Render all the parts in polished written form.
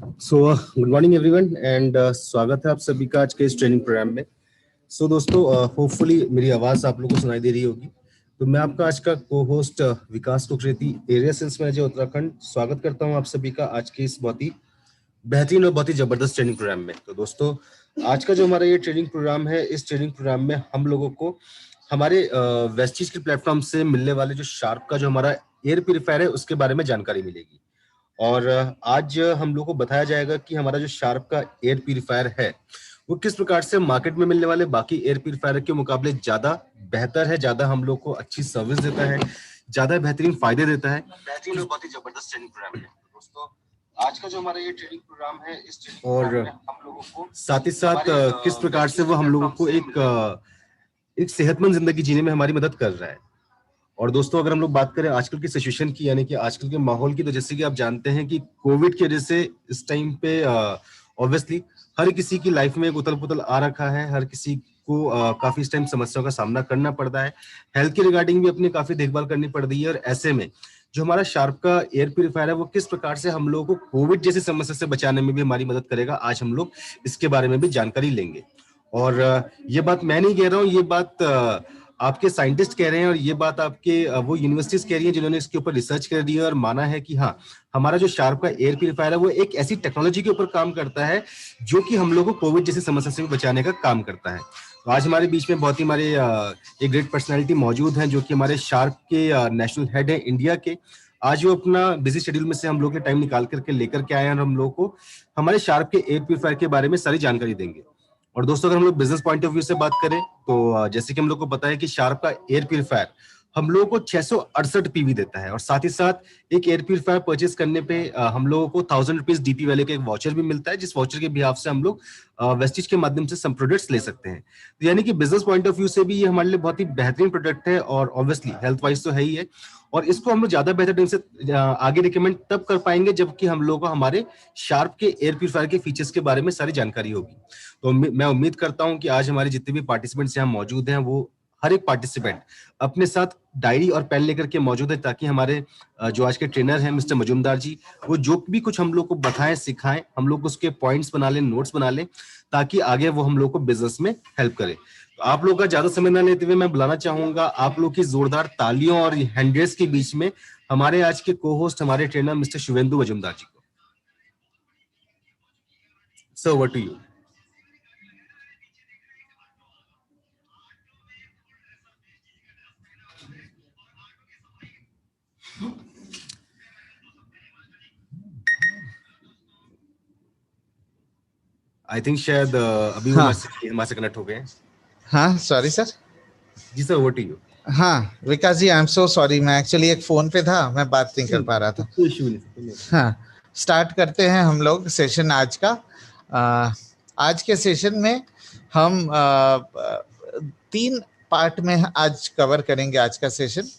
Good morning everyone and स्वागत है आप सभी का आज के इस ट्रेनिंग प्रोग्राम में। दोस्तों, होपफुली मेरी आवाज आप लोगों को सुनाई दे रही होगी। तो मैं आपका आज का को host Vikas Kukreti, area sales manager Uttarakhand, स्वागत करता हूं आप सभी का आज के इस बहुत ही बेहतरीन और बहुत ही जबरदस्त ट्रेनिंग प्रोग्राम में। तो दोस्तों, आज का जो हमारा ये ट्रेनिंग प्रोग्राम है, इस ट्रेनिंग प्रोग्राम में हम लोगों को हमारे वेस्टीज के प्लेटफॉर्म से मिलने वाले जो शार्प का जो हमारा एयर प्यूरिफायर है उसके बारे में जानकारी मिलेगी। और आज हम लोग को बताया जाएगा कि हमारा जो शार्प का एयर प्यूरिफायर है वो किस प्रकार से मार्केट में मिलने वाले बाकी एयर प्यूरिफायर के मुकाबले ज्यादा बेहतर है, ज्यादा हम लोग को अच्छी सर्विस देता है, ज्यादा बेहतरीन फायदे देता है। बेहतरीन और बहुत ही जबरदस्त ट्रेनिंग प्रोग्राम है दोस्तों। आज का जो हमारा ये ट्रेनिंग प्रोग्राम है, इस ट्रेनिंग और हम लोगों को साथ ही साथ किस प्रकार से वो हम लोगों को एक सेहतमंद जिंदगी जीने में हमारी मदद कर रहा है। और दोस्तों, अगर हम लोग बात करें आजकल की सिचुएशन की, यानी कि आजकल के माहौल की, तो जैसे कि आप जानते हैं कि कोविड की वजह से इस टाइम पे ऑब्वियसली हर किसी की लाइफ में एक उथल पुथल आ रखा है। हर किसी को काफी इस टाइम समस्याओं का सामना करना पड़ता है। हेल्थ के रिगार्डिंग भी अपनी काफी देखभाल करनी पड़ रही है। और ऐसे में जो हमारा शार्प का एयर प्यूरिफायर है वो किस प्रकार से हम लोगों को कोविड जैसी समस्या से बचाने में भी हमारी मदद करेगा, आज हम लोग इसके बारे में भी जानकारी लेंगे। और ये बात मैं नहीं कह रहा हूँ, ये बात आपके साइंटिस्ट कह रहे हैं, और ये बात आपके वो यूनिवर्सिटीज कह रही है जिन्होंने इसके ऊपर रिसर्च कर दी है और माना है कि हाँ, हमारा जो शार्प का एयर प्यूरिफायर है वो एक ऐसी टेक्नोलॉजी के ऊपर काम करता है जो कि हम लोग को कोविड जैसी समस्या से बचाने का काम करता है। तो आज हमारे बीच में बहुत ही हमारे एक ग्रेट पर्सनैलिटी मौजूद हैं जो कि हमारे शार्प के नेशनल हेड है इंडिया के। आज वो अपना बिजी शेड्यूल में से हम लोग के टाइम निकाल करके लेकर के आए हैं और हम लोग को हमारे शार्प के एयर प्यूरिफायर के बारे में सारी जानकारी देंगे। और दोस्तों, अगर हम लोग बिजनेस पॉइंट ऑफ व्यू से बात करें तो जैसे कि हम लोग को पता है कि शार्प का एयर प्यूरिफायर हम लोगों को 668 पीवी देता है। और साथ ही साथ एक एयर प्यूरिफायर परचेस करने पे हम लोगों को 1000 रुपीज डीपी वैल्यू का एक वाउचर भी मिलता है, जिस वाउचर के बिहाफ से हम लोग वेस्टिज के माध्यम से सम प्रोडक्ट्स ले सकते हैं। तो यानी कि बिजनेस पॉइंट ऑफ व्यू से भी ये हमारे लिए बहुत ही बेहतरीन प्रोडक्ट है, और ऑब्वियसली हेल्थ वाइज तो है ही है। और इसको हम लोग ज्यादा बेहतर ढंग से आगे रिकमेंड तब कर पाएंगे जबकि हम लोगों को हमारे शार्प के एयर प्यूरिफायर के फीचर्स के बारे में सारी जानकारी होगी। तो मैं उम्मीद करता हूं कि आज हमारे जितने भी पार्टिसिपेंट्स यहाँ मौजूद हैं वो हर एक पार्टिसिपेंट अपने साथ डायरी और पेन लेकर के मौजूद है, ताकि हमारे जो आज के ट्रेनर हैं मिस्टर मजूमदार जी, वो जो भी कुछ हम लोग को बताएं, सिखाएं, हम लोग उसके पॉइंट्स बना लें, नोट्स बना लें, ताकि आगे वो हम लोग को बिजनेस में हेल्प करे। तो आप लोग का ज्यादा समय ना लेते हुए मैं बुलाना चाहूंगा आप लोग की जोरदार तालियों और हैंडरेस के बीच में हमारे आज के को होस्ट, हमारे ट्रेनर मिस्टर शुभेंदु मजूमदार जी को। Sir, over to you. I think शायद अभी वो हमारे से कनेक्ट हो गए हैं। हाँ, सॉरी सर। जी सर, ओवर टू यू। हाँ Vikas ji, I am so sorry, मैं एक्चुअली एक फोन पे था, मैं बात नहीं कर पा रहा था। कोई इशू नहीं। हाँ, स्टार्ट करते हैं हम लोग सेशन आज का। आज के सेशन में हम 3 पार्ट में आज कवर करेंगे आज का सेशन,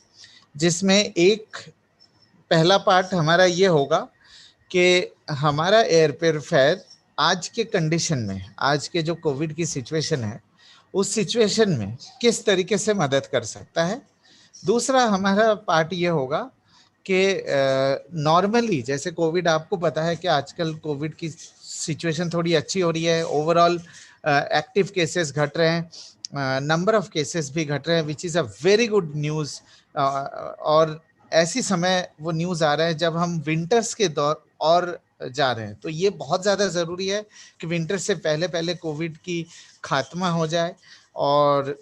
जिसमें एक पहला पार्ट हमारा ये होगा कि हमारा एयर प्यूरिफायर आज के कंडीशन में, आज के जो कोविड की सिचुएशन है उस सिचुएशन में किस तरीके से मदद कर सकता है। दूसरा हमारा पार्ट ये होगा कि नॉर्मली जैसे कोविड, आपको पता है कि आजकल कोविड की सिचुएशन थोड़ी अच्छी हो रही है, ओवरऑल एक्टिव केसेस घट रहे हैं, नंबर ऑफ केसेस भी घट रहे हैं, which is a very good news. और ऐसी समय वो न्यूज़ आ रहा है जब हम विंटर्स के दौर और जा रहे हैं, तो ये बहुत ज़्यादा ज़रूरी है कि विंटर से पहले पहले कोविड की खात्मा हो जाए। और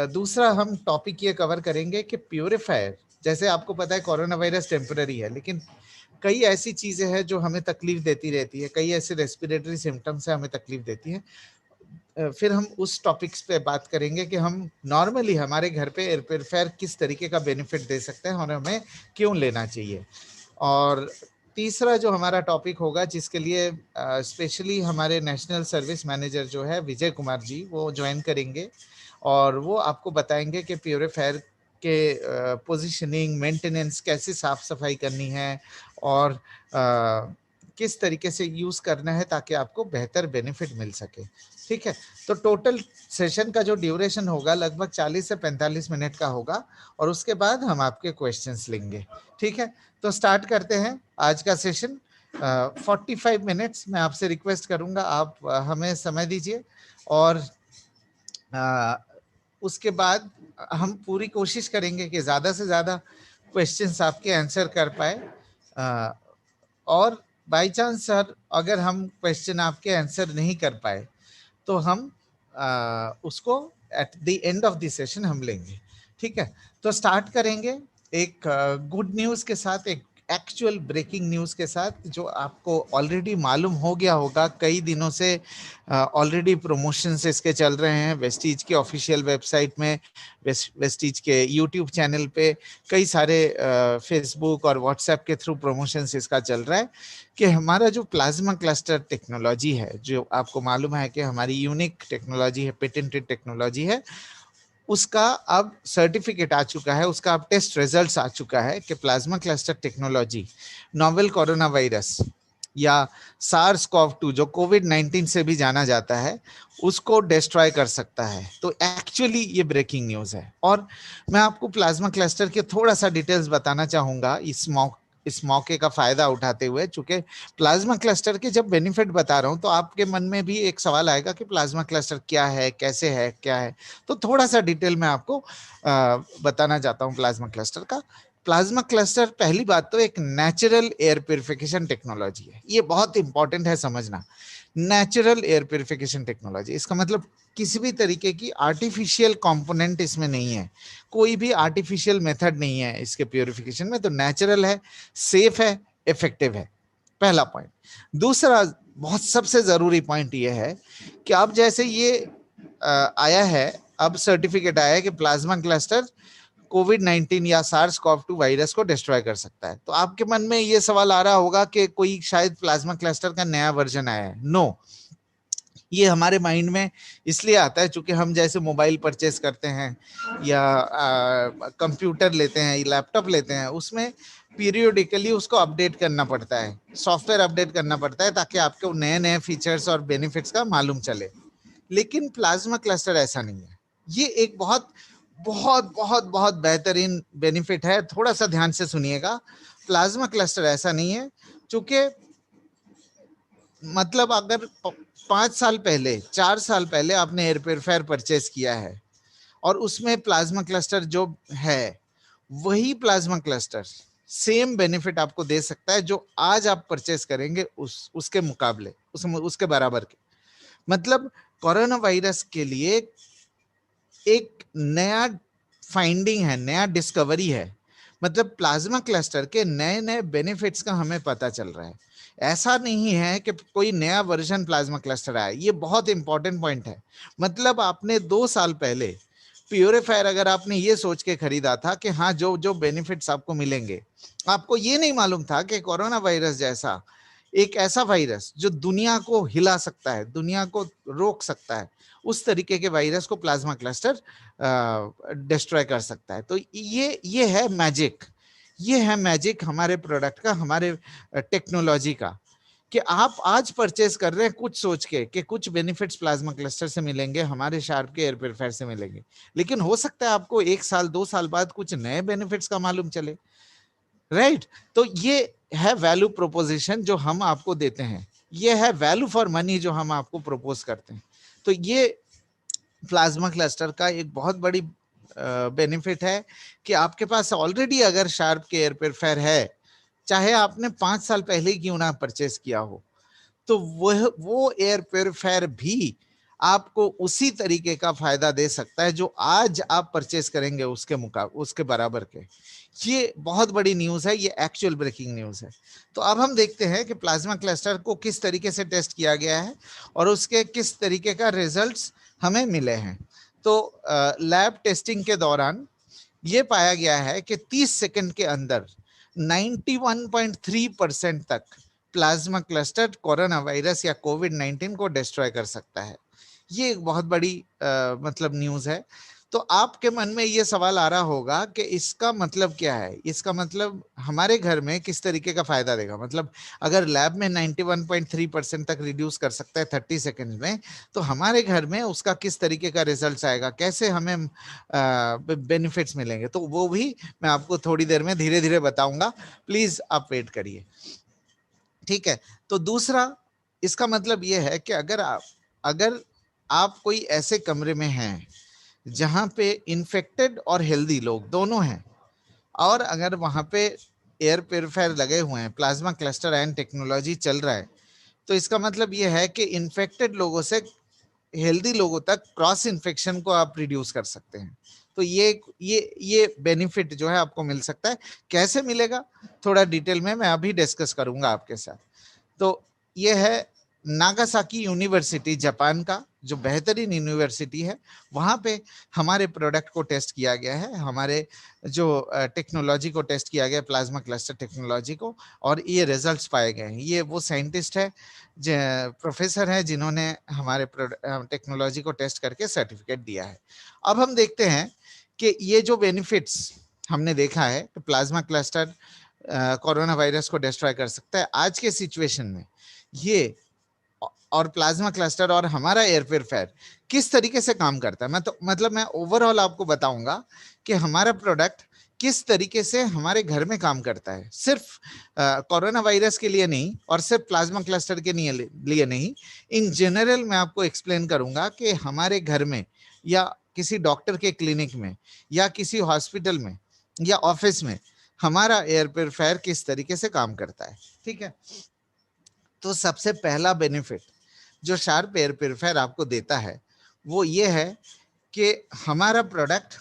दूसरा हम टॉपिक ये कवर करेंगे कि प्यूरिफायर, जैसे आपको पता है कोरोना वायरस टेम्पररी है, लेकिन कई ऐसी चीज़ें हैं जो हमें तकलीफ देती रहती है, कई ऐसे रेस्पिरेटरी सिम्टम्स से हमें तकलीफ देती हैं। फिर हम उस टॉपिक्स पे बात करेंगे कि हम नॉर्मली हमारे घर पे एयर प्यूरिफायर किस तरीके का बेनिफिट दे सकते हैं और हमें क्यों लेना चाहिए। और तीसरा जो हमारा टॉपिक होगा, जिसके लिए स्पेशली हमारे नेशनल सर्विस मैनेजर जो है विजय कुमार जी, वो ज्वाइन करेंगे और वो आपको बताएंगे कि प्यूरिफायर के पोजीशनिंग, मेंटेनेंस, कैसे साफ सफाई करनी है और किस तरीके से यूज़ करना है ताकि आपको बेहतर बेनिफिट मिल सके। ठीक है, तो टोटल सेशन का जो ड्यूरेशन होगा लगभग 40 से 45 मिनट का होगा और उसके बाद हम आपके क्वेश्चंस लेंगे। ठीक है, तो स्टार्ट करते हैं आज का सेशन। 45 मिनट्स मैं आपसे रिक्वेस्ट करूंगा, आप हमें समय दीजिए और उसके बाद हम पूरी कोशिश करेंगे कि ज़्यादा से ज़्यादा क्वेश्चंस आपके आंसर कर पाए। और बाय चांस सर अगर हम क्वेश्चन आपके आंसर नहीं कर पाए तो हम उसको at the end of the session हम लेंगे, ठीक है। तो स्टार्ट करेंगे एक गुड न्यूज़ के साथ, एक एक्चुअल ब्रेकिंग न्यूज़ के साथ, जो आपको ऑलरेडी मालूम हो गया होगा। कई दिनों से ऑलरेडी प्रमोशंस इसके चल रहे हैं वेस्टीज की ऑफिशियल वेबसाइट में, वेस्टीज के यूट्यूब चैनल पे, कई सारे फेसबुक और व्हाट्सएप के थ्रू प्रमोशंस इसका चल रहा है कि हमारा जो प्लाज्मा क्लस्टर टेक्नोलॉजी है, जो आपको मालूम है कि हमारी यूनिक टेक्नोलॉजी है, पेटेंटेड टेक्नोलॉजी है, उसका अब सर्टिफिकेट आ चुका है, उसका अब टेस्ट रिजल्ट्स आ चुका है कि plasma cluster technology novel corona virus या SARS-CoV-2 जो कोविड-19 से भी जाना जाता है, उसको डिस्ट्रॉय कर सकता है। तो एक्चुअली ये ब्रेकिंग न्यूज़ है। और मैं आपको प्लाज्मा क्लस्टर के थोड़ा सा डिटेल्स बताना चाहूँगा इस मौके का फायदा उठाते हुए, चूंकि प्लाज्मा क्लस्टर के जब बेनिफिट बता रहा हूं तो आपके मन में भी एक सवाल आएगा कि प्लाज्मा क्लस्टर क्या है, कैसे है, क्या है। तो थोड़ा सा डिटेल में आपको बताना चाहता हूं प्लाज्मा क्लस्टर का। प्लाज्मा क्लस्टर पहली बात तो एक नेचुरल एयर प्यूरिफिकेशन टेक्नोलॉजी है, ये बहुत इंपॉर्टेंट है समझना। नेचुरल एयर प्यूरिफिकेशन टेक्नोलॉजी, इसका मतलब किसी भी तरीके की आर्टिफिशियल कंपोनेंट इसमें नहीं है, कोई भी आर्टिफिशियल मेथड नहीं है इसके प्यूरिफिकेशन में। तो नेचुरल है, सेफ है, इफेक्टिव है, पहला पॉइंट। दूसरा बहुत सबसे जरूरी पॉइंट ये है कि अब जैसे ये आया है, अब सर्टिफिकेट आया है कि प्लाज्मा क्लस्टर कोविड-19 या SARS-CoV-2 वायरस को डिस्ट्रॉय कर सकता है। तो आपके मन में ये सवाल आ रहा होगा कि कोई शायद प्लाज्मा क्लस्टर का नया वर्जन आया है। नो, ये हमारे माइंड में इसलिए आता है चूंकि हम जैसे मोबाइल परचेस करते हैं या कंप्यूटर लेते हैं, लैपटॉप लेते हैं, उसमें पीरियोडिकली उसको अपडेट करना पड़ता है, सॉफ्टवेयर अपडेट करना पड़ता है ताकि आपको नए नए फीचर्स और बेनिफिट्स का मालूम चले। लेकिन प्लाज्मा क्लस्टर ऐसा नहीं है। ये एक बहुत बहुत बहुत बहुत बेहतरीन बेनिफिट है, थोड़ा सा ध्यान से सुनिएगा। प्लाज्मा क्लस्टर ऐसा नहीं है, चूंकि मतलब अगर 5 साल पहले, 4 साल पहले आपने एयर प्योरीफायर परचेस किया है और उसमें प्लाज्मा क्लस्टर जो है, वही प्लाज्मा क्लस्टर सेम बेनिफिट आपको दे सकता है जो आज आप परचेस करेंगे उसके मुकाबले, उसके बराबर के। मतलब कोरोना वायरस के लिए एक नया फाइंडिंग है, नया डिस्कवरी है। मतलब प्लाज्मा क्लस्टर के नए नए बेनिफिट्स का हमें पता चल रहा है। ऐसा नहीं है कि कोई नया वर्जन प्लाज्मा क्लस्टर आया, ये बहुत इंपॉर्टेंट पॉइंट है। मतलब आपने 2 साल पहले प्यूरिफायर अगर आपने ये सोच के खरीदा था कि हाँ जो जो बेनिफिट्स आपको मिलेंगे, आपको ये नहीं मालूम था कि कोरोना वायरस जैसा एक ऐसा वायरस जो दुनिया को हिला सकता है, दुनिया को रोक सकता है, उस तरीके के वायरस को प्लाज्मा क्लस्टर डिस्ट्रॉय कर सकता है। तो ये है मैजिक, ये है मैजिक हमारे प्रोडक्ट का, हमारे टेक्नोलॉजी का, कि आप आज परचेस कर रहे हैं कुछ सोच के कि कुछ बेनिफिट्स प्लाज्मा क्लस्टर से मिलेंगे, हमारे शार्प के एयर प्योरीफायर से मिलेंगे। लेकिन हो सकता है आपको 1 साल 2 साल बाद कुछ नए बेनिफिट्स का मालूम चले, राइट? तो ये है वैल्यू प्रोपोजिशन जो हम आपको देते हैं, ये है वैल्यू फॉर मनी जो हम आपको प्रपोज करते हैं। तो ये प्लाज्मा क्लस्टर का एक बहुत बड़ी बेनिफिट है कि आपके पास ऑलरेडी अगर शार्प के एयर प्योरीफायर है, चाहे आपने 5 साल पहले क्यों ना परचेस किया हो, तो वो एयर प्योरीफायर भी आपको उसी तरीके का फायदा दे सकता है जो आज आप परचेस करेंगे उसके बराबर के। ये बहुत बड़ी न्यूज़ है, ये एक्चुअल ब्रेकिंग न्यूज़ है। तो अब हम देखते हैं कि प्लाज्मा क्लस्टर को किस तरीके से टेस्ट किया गया है और उसके किस तरीके का रिजल्ट्स हमें मिले हैं। तो लैब टेस्टिंग के दौरान ये पाया गया है कि 30 सेकंड के अंदर 91.3% तक प्लाज्मा क्लस्टर कोरोना वायरस या कोविड-19 को डिस्ट्रॉय कर सकता है। ये एक बहुत बड़ी मतलब न्यूज़ है। तो आपके मन में ये सवाल आ रहा होगा कि इसका मतलब क्या है? इसका मतलब हमारे घर में किस तरीके का फायदा देगा? मतलब अगर लैब में 91.3% तक रिड्यूस कर सकता है 30 सेकंड्स में, तो हमारे घर में उसका किस तरीके का रिजल्ट्स आएगा? कैसे हमें बेनिफिट्स मिलेंगे? तो वो भी मैं आपको थोड़ी देर में धीरे-धीरे बताऊंगा। प्लीज आप वेट करिए। ठीक है। तो दूसरा, इसका मतलब ये है कि अगर आप कोई ऐसे कमरे में हैं जहां पे इन्फेक्टेड और हेल्दी लोग दोनों हैं, और अगर वहां पे एयर प्योरीफायर लगे हुए हैं, प्लाज्मा क्लस्टर एंड टेक्नोलॉजी चल रहा है, तो इसका मतलब ये है कि इन्फेक्टेड लोगों से हेल्दी लोगों तक क्रॉस इन्फेक्शन को आप रिड्यूस कर सकते हैं। तो ये बेनिफिट जो है आपको मिल सकता है। कैसे मिलेगा थोड़ा डिटेल में मैं अभी डिस्कस करूंगा आपके साथ। तो ये है नागासाकी यूनिवर्सिटी जापान का, जो बेहतरीन यूनिवर्सिटी है। वहां पे हमारे प्रोडक्ट को टेस्ट किया गया है, हमारे जो टेक्नोलॉजी को टेस्ट किया गया, प्लाज्मा क्लस्टर टेक्नोलॉजी को, और ये रिजल्ट्स पाए गए हैं। ये वो साइंटिस्ट है, प्रोफेसर है, जिन्होंने हमारे टेक्नोलॉजी को टेस्ट करके सर्टिफिकेट दिया है। अब हम देखते हैं कि ये जो बेनिफिट्स हमने देखा है कि प्लाज्मा क्लस्टर कोरोना वायरस को डिस्ट्रॉय कर सकता है आज के सिचुएशन में, ये और प्लाज्मा क्लस्टर और हमारा एयर प्योरीफायर किस तरीके से काम करता है। मैं ओवरऑल आपको बताऊंगा कि हमारा प्रोडक्ट किस तरीके से हमारे घर में काम करता है, सिर्फ कोरोना वायरस के लिए नहीं और सिर्फ प्लाज्मा क्लस्टर के लिए नहीं, इन जनरल मैं आपको एक्सप्लेन करूंगा कि हमारे घर में या किसी डॉक्टर के क्लिनिक में या किसी हॉस्पिटल में या ऑफिस में हमारा एयर प्योरीफायर किस तरीके से काम करता है। ठीक है। तो सबसे पहला बेनिफिट जो शार्प एयर प्योरीफायर आपको देता है वो ये है कि हमारा प्रोडक्ट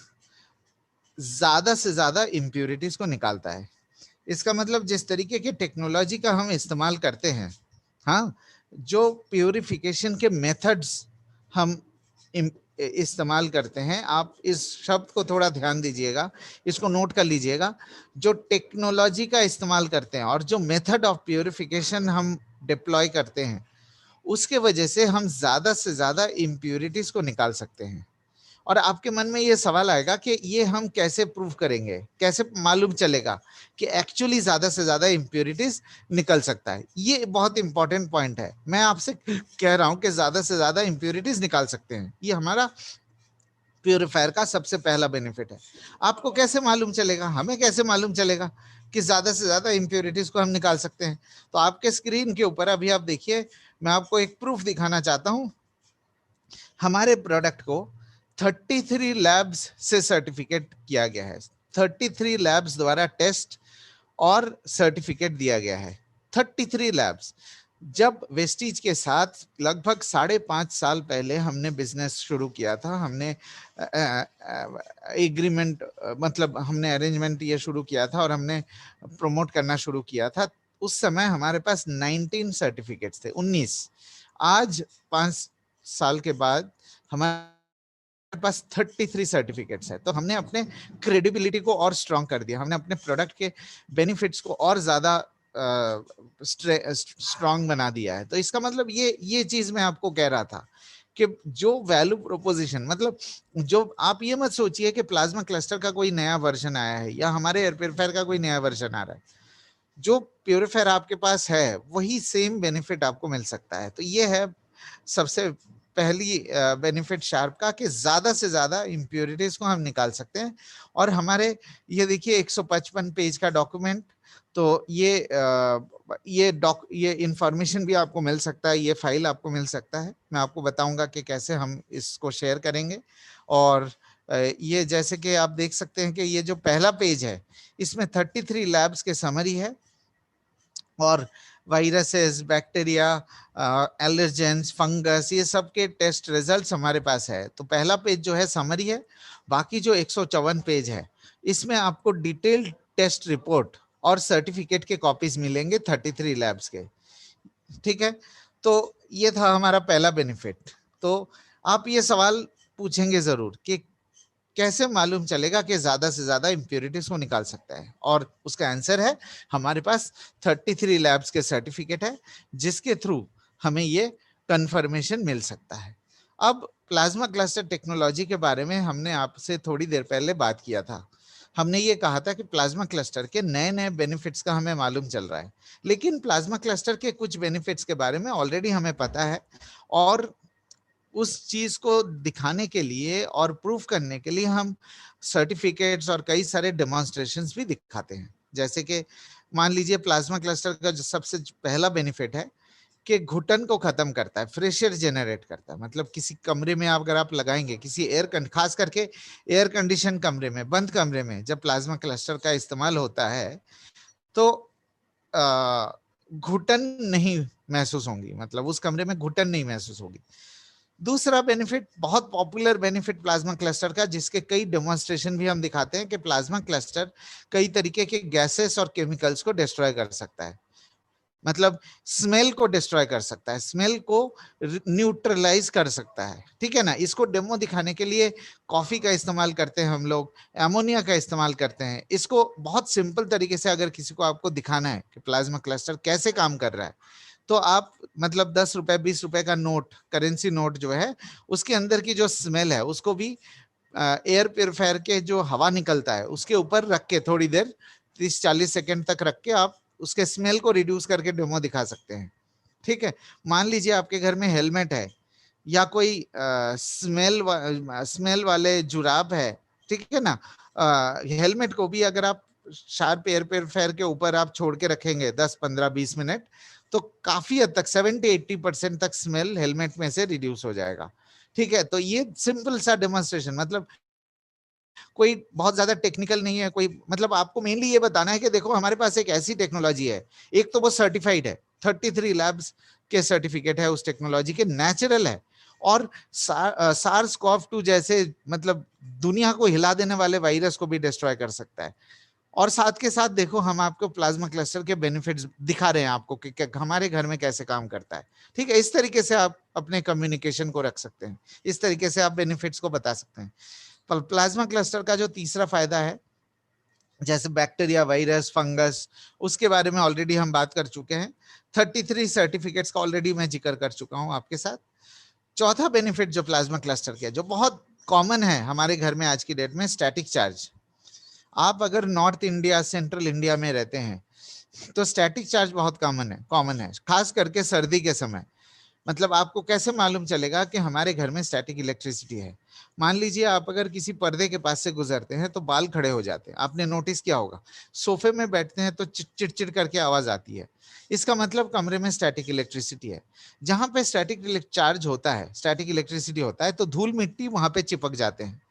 ज्यादा से ज्यादा इंप्योरिटीज को निकालता है। इसका मतलब जिस तरीके की टेक्नोलॉजी का हम इस्तेमाल करते हैं, हाँ, जो प्यूरिफिकेशन के मेथड्स हम इस्तेमाल करते हैं, आप इस शब्द को थोड़ा ध्यान दीजिएगा, इसको नोट कर लीजिएगा। जो टेक्नोलॉजी का इस्तेमाल करते हैं और जो मेथड ऑफ प्यूरिफिकेशन हम डिप्लॉय करते हैं, उसके वजह से हम ज्यादा से ज्यादा इम्प्यूरिटीज को निकाल सकते हैं। और आपके मन में ये सवाल आएगा कि ये हम कैसे प्रूव करेंगे, कैसे मालूम चलेगा कि एक्चुअली ज्यादा से ज्यादा इम्प्योरिटीज निकल सकता है। ये बहुत इंपॉर्टेंट पॉइंट है। मैं आपसे कह रहा हूं कि ज्यादा से ज्यादा इम्प्योरिटीज निकाल सकते हैं, ये हमारा प्योरीफायर का सबसे पहला बेनिफिट है। आपको कैसे मालूम चलेगा, हमें कैसे मालूम चलेगा कि ज्यादा से ज्यादा इम्प्योरिटीज को हम निकाल सकते हैं? तो आपके स्क्रीन के ऊपर अभी आप देखिए, मैं आपको एक प्रूफ दिखाना चाहता हूं। हमारे प्रोडक्ट को 33 लैब्स से सर्टिफिकेट किया गया है, 33 लैब्स द्वारा टेस्ट और सर्टिफिकेट दिया गया है। 33 लैब्स। जब वेस्टीज के साथ लगभग 5.5 साल पहले हमने बिजनेस शुरू किया था, हमने एग्रीमेंट मतलब हमने अरेंजमेंट ये शुरू किया था और हमने प्रमोट करना शुरू किया था, उस समय हमारे पास 19 सर्टिफिकेट्स थे, 19। आज 5 साल के बाद हमारे पास 33 सर्टिफिकेट्स है। तो हमने अपने क्रेडिबिलिटी को और स्ट्रांग कर दिया, हमने अपने प्रोडक्ट के बेनिफिट्स को और ज्यादा स्ट्रांग बना दिया है। तो इसका मतलब ये चीज मैं आपको कह रहा था कि जो वैल्यू प्रोपोजिशन, मतलब जो आप ये मत सोचिए कि प्लाज्मा क्लस्टर का कोई नया वर्जन आया है या हमारे एयर प्योरीफायर का कोई नया वर्जन आ रहा है। जो प्योरीफायर आपके पास है वही सेम बेनिफिट आपको मिल सकता है। तो ये है सबसे पहली बेनिफिट शार्प का, कि ज्यादा से ज्यादा इंप्योरिटीज को हम निकाल सकते हैं। और हमारे ये देखिए 155 पेज का डॉक्यूमेंट, तो ये इंफॉर्मेशन भी आपको मिल सकता है, ये फाइल आपको मिल सकता है। मैं आपको बताऊंगा कि कैसे हम इसको शेयर करेंगे। और ये जैसे कि आप देख सकते हैं कि ये जो पहला पेज है इसमें 33 लैब्स के समरी है और वायरसेस, बैक्टीरिया, एलर्जेंस, फंगस, ये सब के टेस्ट रिजल्ट्स हमारे पास है। तो पहला पेज जो है समरी है। बाकी जो 154 पेज है इसमें आपको डिटेल्ड टेस्ट रिपोर्ट और सर्टिफिकेट के कॉपीज मिलेंगे 33 लैब्स के। ठीक है। तो ये था हमारा पहला बेनिफिट। तो आप ये सवाल पूछेंगे जरूर कि कैसे मालूम चलेगा कि ज्यादा से ज्यादा इंप्योरिटीज को निकाल सकता है, और उसका आंसर है हमारे पास 33 लैब्स के सर्टिफिकेट है जिसके थ्रू हमें ये कंफर्मेशन मिल सकता है। अब प्लाज्मा क्लस्टर टेक्नोलॉजी के बारे में हमने आपसे थोड़ी देर पहले बात किया था। हमने ये कहा था कि प्लाज्मा क्लस्टर के नए नए बेनिफिट्स का हमें मालूम चल रहा है, लेकिन प्लाज्मा क्लस्टर के कुछ बेनिफिट्स के बारे में ऑलरेडी हमें पता है, और उस चीज को दिखाने के लिए और प्रूफ करने के लिए हम सर्टिफिकेट्स और कई सारे डेमोन्स्ट्रेशंस भी दिखाते हैं। जैसे कि मान लीजिए प्लाज्मा क्लस्टर का जो सबसे पहला बेनिफिट है कि घुटन को खत्म करता है, फ्रेश एयर जनरेट करता है। मतलब किसी कमरे में अगर आप लगाएंगे, किसी खास करके एयर कंडीशन कमरे में, बंद कमरे में जब प्लाज्मा क्लस्टर का इस्तेमाल होता है तो घुटन नहीं महसूस होंगी, मतलब उस कमरे में घुटन नहीं महसूस होगी। दूसरा बेनिफिट, बहुत पॉपुलर बेनिफिट प्लाज्मा क्लस्टर का, जिसके कई डेमोन्स्ट्रेशन भी हम दिखाते हैं कि प्लाज्मा क्लस्टर कई तरीके के गैसेस और केमिकल्स को डिस्ट्रॉय कर सकता है। मतलब स्मेल को डिस्ट्रॉय कर सकता है, स्मेल को न्यूट्रलाइज कर सकता है, ठीक है ना। इसको डेमो दिखाने के लिए कॉफी का इस्तेमाल करते हैं हम लोग, एमोनिया का इस्तेमाल करते हैं। इसको बहुत सिंपल तरीके से अगर किसी को आपको दिखाना है कि प्लाज्मा क्लस्टर कैसे काम कर रहा है, तो आप मतलब 10 रुपए 20 रुपए का नोट, करेंसी नोट जो है, उसके अंदर की जो स्मेल है उसको भी एयर प्योरीफायर के जो हवा निकलता है उसके ऊपर रख के थोड़ी देर 30-40 सेकंड तक रख के आप उसके स्मेल को रिड्यूस करके डेमो दिखा सकते हैं, ठीक है। मान लीजिए आपके घर में हेलमेट है या कोई स्मेल वाले जुराब है, ठीक है ना। हेलमेट को भी अगर आप शार्प एयर प्योरीफायर के ऊपर आप छोड़ के रखेंगे 10-15-20 मिनट, तो काफी हद तक 70-80% तक स्मेल हेलमेट में से रिड्यूस हो जाएगा, ठीक है। तो ये सिंपल सा डेमोन्स्ट्रेशन, मतलब कोई बहुत ज्यादा टेक्निकल नहीं है, कोई मतलब आपको मेनली ये बताना है कि देखो हमारे पास एक ऐसी टेक्नोलॉजी है, एक तो वो सर्टिफाइड है, 33 लैब्स के सर्टिफिकेट है उस टेक्नोलॉजी के, नेचुरल है, और सार्स कॉव 2 जैसे मतलब दुनिया को हिला देने वाले वायरस को भी डिस्ट्रॉय कर सकता है। और साथ के साथ देखो हम आपको प्लाज्मा क्लस्टर के बेनिफिट्स दिखा रहे हैं आपको कि हमारे घर में कैसे काम करता है, ठीक है। इस तरीके से आप अपने कम्युनिकेशन को रख सकते हैं, इस तरीके से आप बेनिफिट्स को बता सकते हैं। प्लाज्मा क्लस्टर का जो तीसरा फायदा है, जैसे बैक्टीरिया, वायरस, फंगस, उसके बारे में ऑलरेडी हम बात कर चुके हैं। 33 सर्टिफिकेट्स का ऑलरेडी मैं जिक्र कर चुका हूं आपके साथ। चौथा बेनिफिट जो प्लाज्मा क्लस्टर के, जो बहुत कॉमन है हमारे घर में आज की डेट में, स्टैटिक चार्ज। आप अगर नॉर्थ इंडिया, सेंट्रल इंडिया में रहते हैं तो स्टैटिक चार्ज बहुत कॉमन है, खास करके सर्दी के समय। मतलब आपको कैसे मालूम चलेगा कि हमारे घर में स्टैटिक इलेक्ट्रिसिटी है? मान लीजिए आप अगर किसी पर्दे के पास से गुजरते हैं तो बाल खड़े हो जाते हैं, आपने नोटिस किया होगा। सोफे में बैठते हैं तो चिड़चिड़ करके आवाज आती है, इसका मतलब कमरे में स्टैटिक इलेक्ट्रिसिटी है। जहां पे स्टैटिक चार्ज होता है, स्टैटिक इलेक्ट्रिसिटी होता है, तो धूल मिट्टी वहां पे चिपक जाते हैं,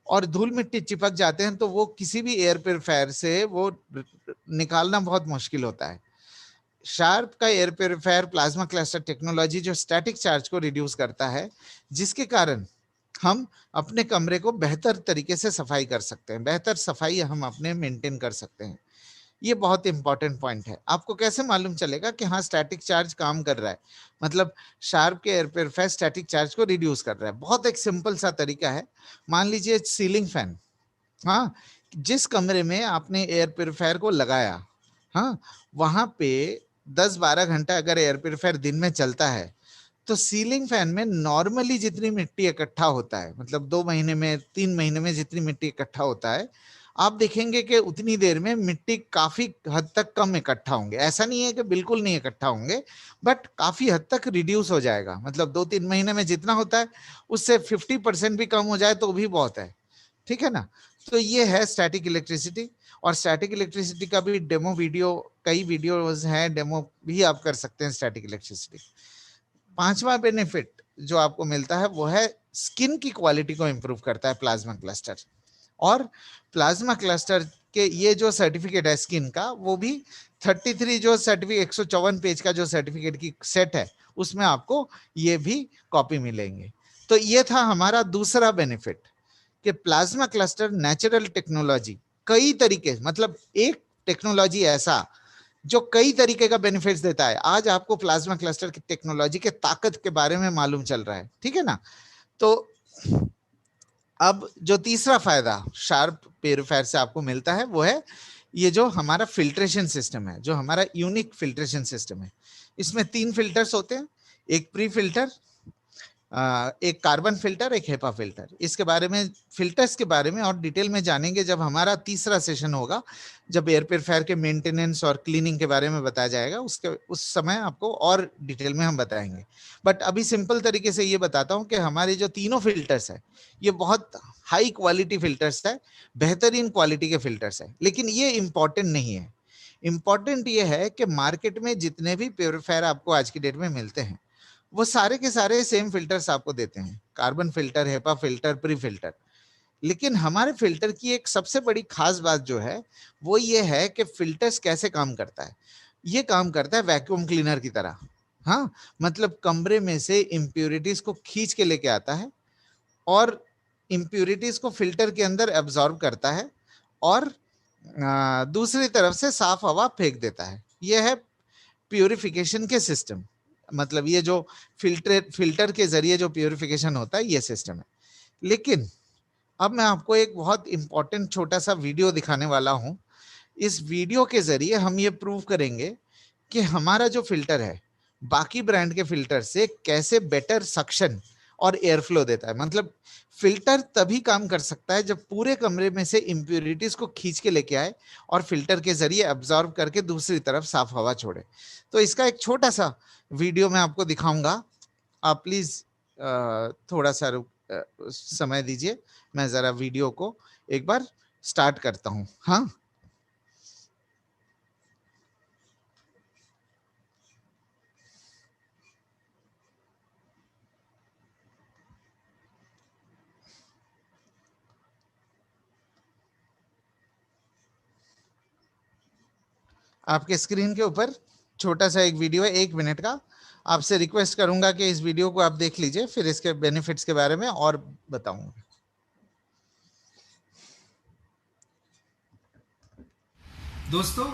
और धूल मिट्टी चिपक जाते हैं तो वो किसी भी एयर प्योरीफायर से वो निकालना बहुत मुश्किल होता है। शार्प का air purifier plasma cluster technology जो स्टैटिक चार्ज को रिड्यूस करता है, जिसके कारण हम अपने कमरे को बेहतर तरीके से सफाई कर सकते हैं, बेहतर सफाई हम अपने मेंटेन कर सकते हैं। ये बहुत इंपॉर्टेंट पॉइंट है। आपको कैसे मालूम चलेगा कि हाँ स्टैटिक चार्ज काम कर रहा है? मतलब शार्प के एयर प्योरीफायर स्टैटिक चार्ज को रिड्यूस कर रहा है। बहुत एक सिंपल सा तरीका है। मान लीजिए सीलिंग फैन, हाँ, जिस कमरे में आपने एयर प्योरीफायर को लगाया, हाँ, वहां पे 10-12 घंटा अगर एयर प्योरीफायर दिन में चलता है तो सीलिंग फैन में नॉर्मली जितनी मिट्टी इकट्ठा होता है, मतलब 2 महीने में, 3 महीने में जितनी मिट्टी इकट्ठा होता है, आप देखेंगे कि उतनी देर में मिट्टी काफी हद तक कम इकट्ठा होंगे। ऐसा नहीं है कि बिल्कुल नहीं इकट्ठा होंगे, बट काफी हद तक रिड्यूस हो जाएगा। मतलब 2-3 महीने में जितना होता है उससे 50% भी कम हो जाए तो भी बहुत है, ठीक है ना। तो ये है स्टैटिक इलेक्ट्रिसिटी। और स्टैटिक इलेक्ट्रिसिटी का भी डेमो वीडियो, कई वीडियोस हैं, डेमो भी आप कर सकते हैं स्टैटिक इलेक्ट्रिसिटी। पांचवा बेनिफिट जो आपको मिलता है वो है स्किन की क्वालिटी को इंप्रूव करता है प्लाज्मा क्लस्टर। और प्लाज्मा क्लस्टर के ये जो सर्टिफिकेट है स्किन का, वो भी 33 जो सर्टिफिकेट, 154 पेज का जो सर्टिफिकेट की सेट है, उसमें आपको ये भी कॉपी मिलेंगे। तो ये था हमारा दूसरा बेनिफिट कि प्लाज्मा क्लस्टर नेचुरल टेक्नोलॉजी, कई तरीके, मतलब एक टेक्नोलॉजी ऐसा जो कई तरीके का बेनिफिट्स देता है। आज आपको प्लाज्मा क्लस्टर की टेक्नोलॉजी के ताकत के बारे में मालूम चल रहा है, ठीक है ना। तो अब जो तीसरा फायदा शार्प प्योरीफायर से आपको मिलता है वो है ये जो हमारा फिल्ट्रेशन सिस्टम है, जो हमारा यूनिक फिल्ट्रेशन सिस्टम है। इसमें 3 फिल्टर्स होते हैं, एक प्री फिल्टर, एक कार्बन फिल्टर, एक हेपा फिल्टर। इसके बारे में, फिल्टर्स के बारे में और डिटेल में जानेंगे जब हमारा तीसरा सेशन होगा, जब एयर प्योरीफायर के मेंटेनेंस और क्लीनिंग के बारे में बताया जाएगा, उस समय आपको और डिटेल में हम बताएंगे। बट अभी सिंपल तरीके से ये बताता हूं कि हमारे जो तीनों फिल्टर्स है ये बहुत हाई क्वालिटी फिल्टर्स है, बेहतरीन क्वालिटी के फिल्टर्स है। लेकिन ये इंपॉर्टेंट नहीं है, इंपॉर्टेंट ये है कि मार्केट में जितने भी प्योरीफायर आपको आज की डेट में मिलते हैं वो सारे के सारे सेम फिल्टर्स आपको देते हैं, carbon filter, HEPA filter, pre filter. लेकिन हमारे फिल्टर की एक सबसे बड़ी खास बात जो है वो ये है कि फिल्टर्स कैसे काम करता है। ये काम करता है वैक्यूम क्लीनर की तरह। हाँ, मतलब कमरे में से इम्प्यूरिटीज को खींच के लेके आता है और इम्प्यूरिटीज को फिल्टर के अंदर एब्जॉर्ब करता है और दूसरी तरफ से साफ हवा फेंक देता है। यह है प्यूरिफिकेशन के सिस्टम। मतलब ये जो फिल्टर के जरिए जो प्यूरिफिकेशन होता है ये सिस्टम है। लेकिन अब मैं आपको एक बहुत इंपॉर्टेंट छोटा सा वीडियो दिखाने वाला हूं। इस वीडियो के जरिए हम ये प्रूव करेंगे कि हमारा जो फिल्टर है बाकी ब्रांड के फिल्टर से कैसे बेटर सक्शन और एयर फ्लो देता है। मतलब फिल्टर तभी काम कर सकता है जब पूरे कमरे में से इंप्यूरिटीज को खींच के लेके आए और फिल्टर के जरिए अब्सॉर्ब करके दूसरी तरफ साफ हवा छोड़े। तो इसका एक छोटा सा वीडियो मैं आपको दिखाऊंगा। आप प्लीज थोड़ा सा समय दीजिए, मैं जरा वीडियो को एक बार स्टार्ट करता हूं। हाँ, आपके स्क्रीन के ऊपर छोटा सा एक वीडियो है 1 मिनट का। आपसे रिक्वेस्ट करूंगा कि इस वीडियो को आप देख लीजिए, फिर इसके बेनिफिट्स के बारे में और बताऊंगा। दोस्तों,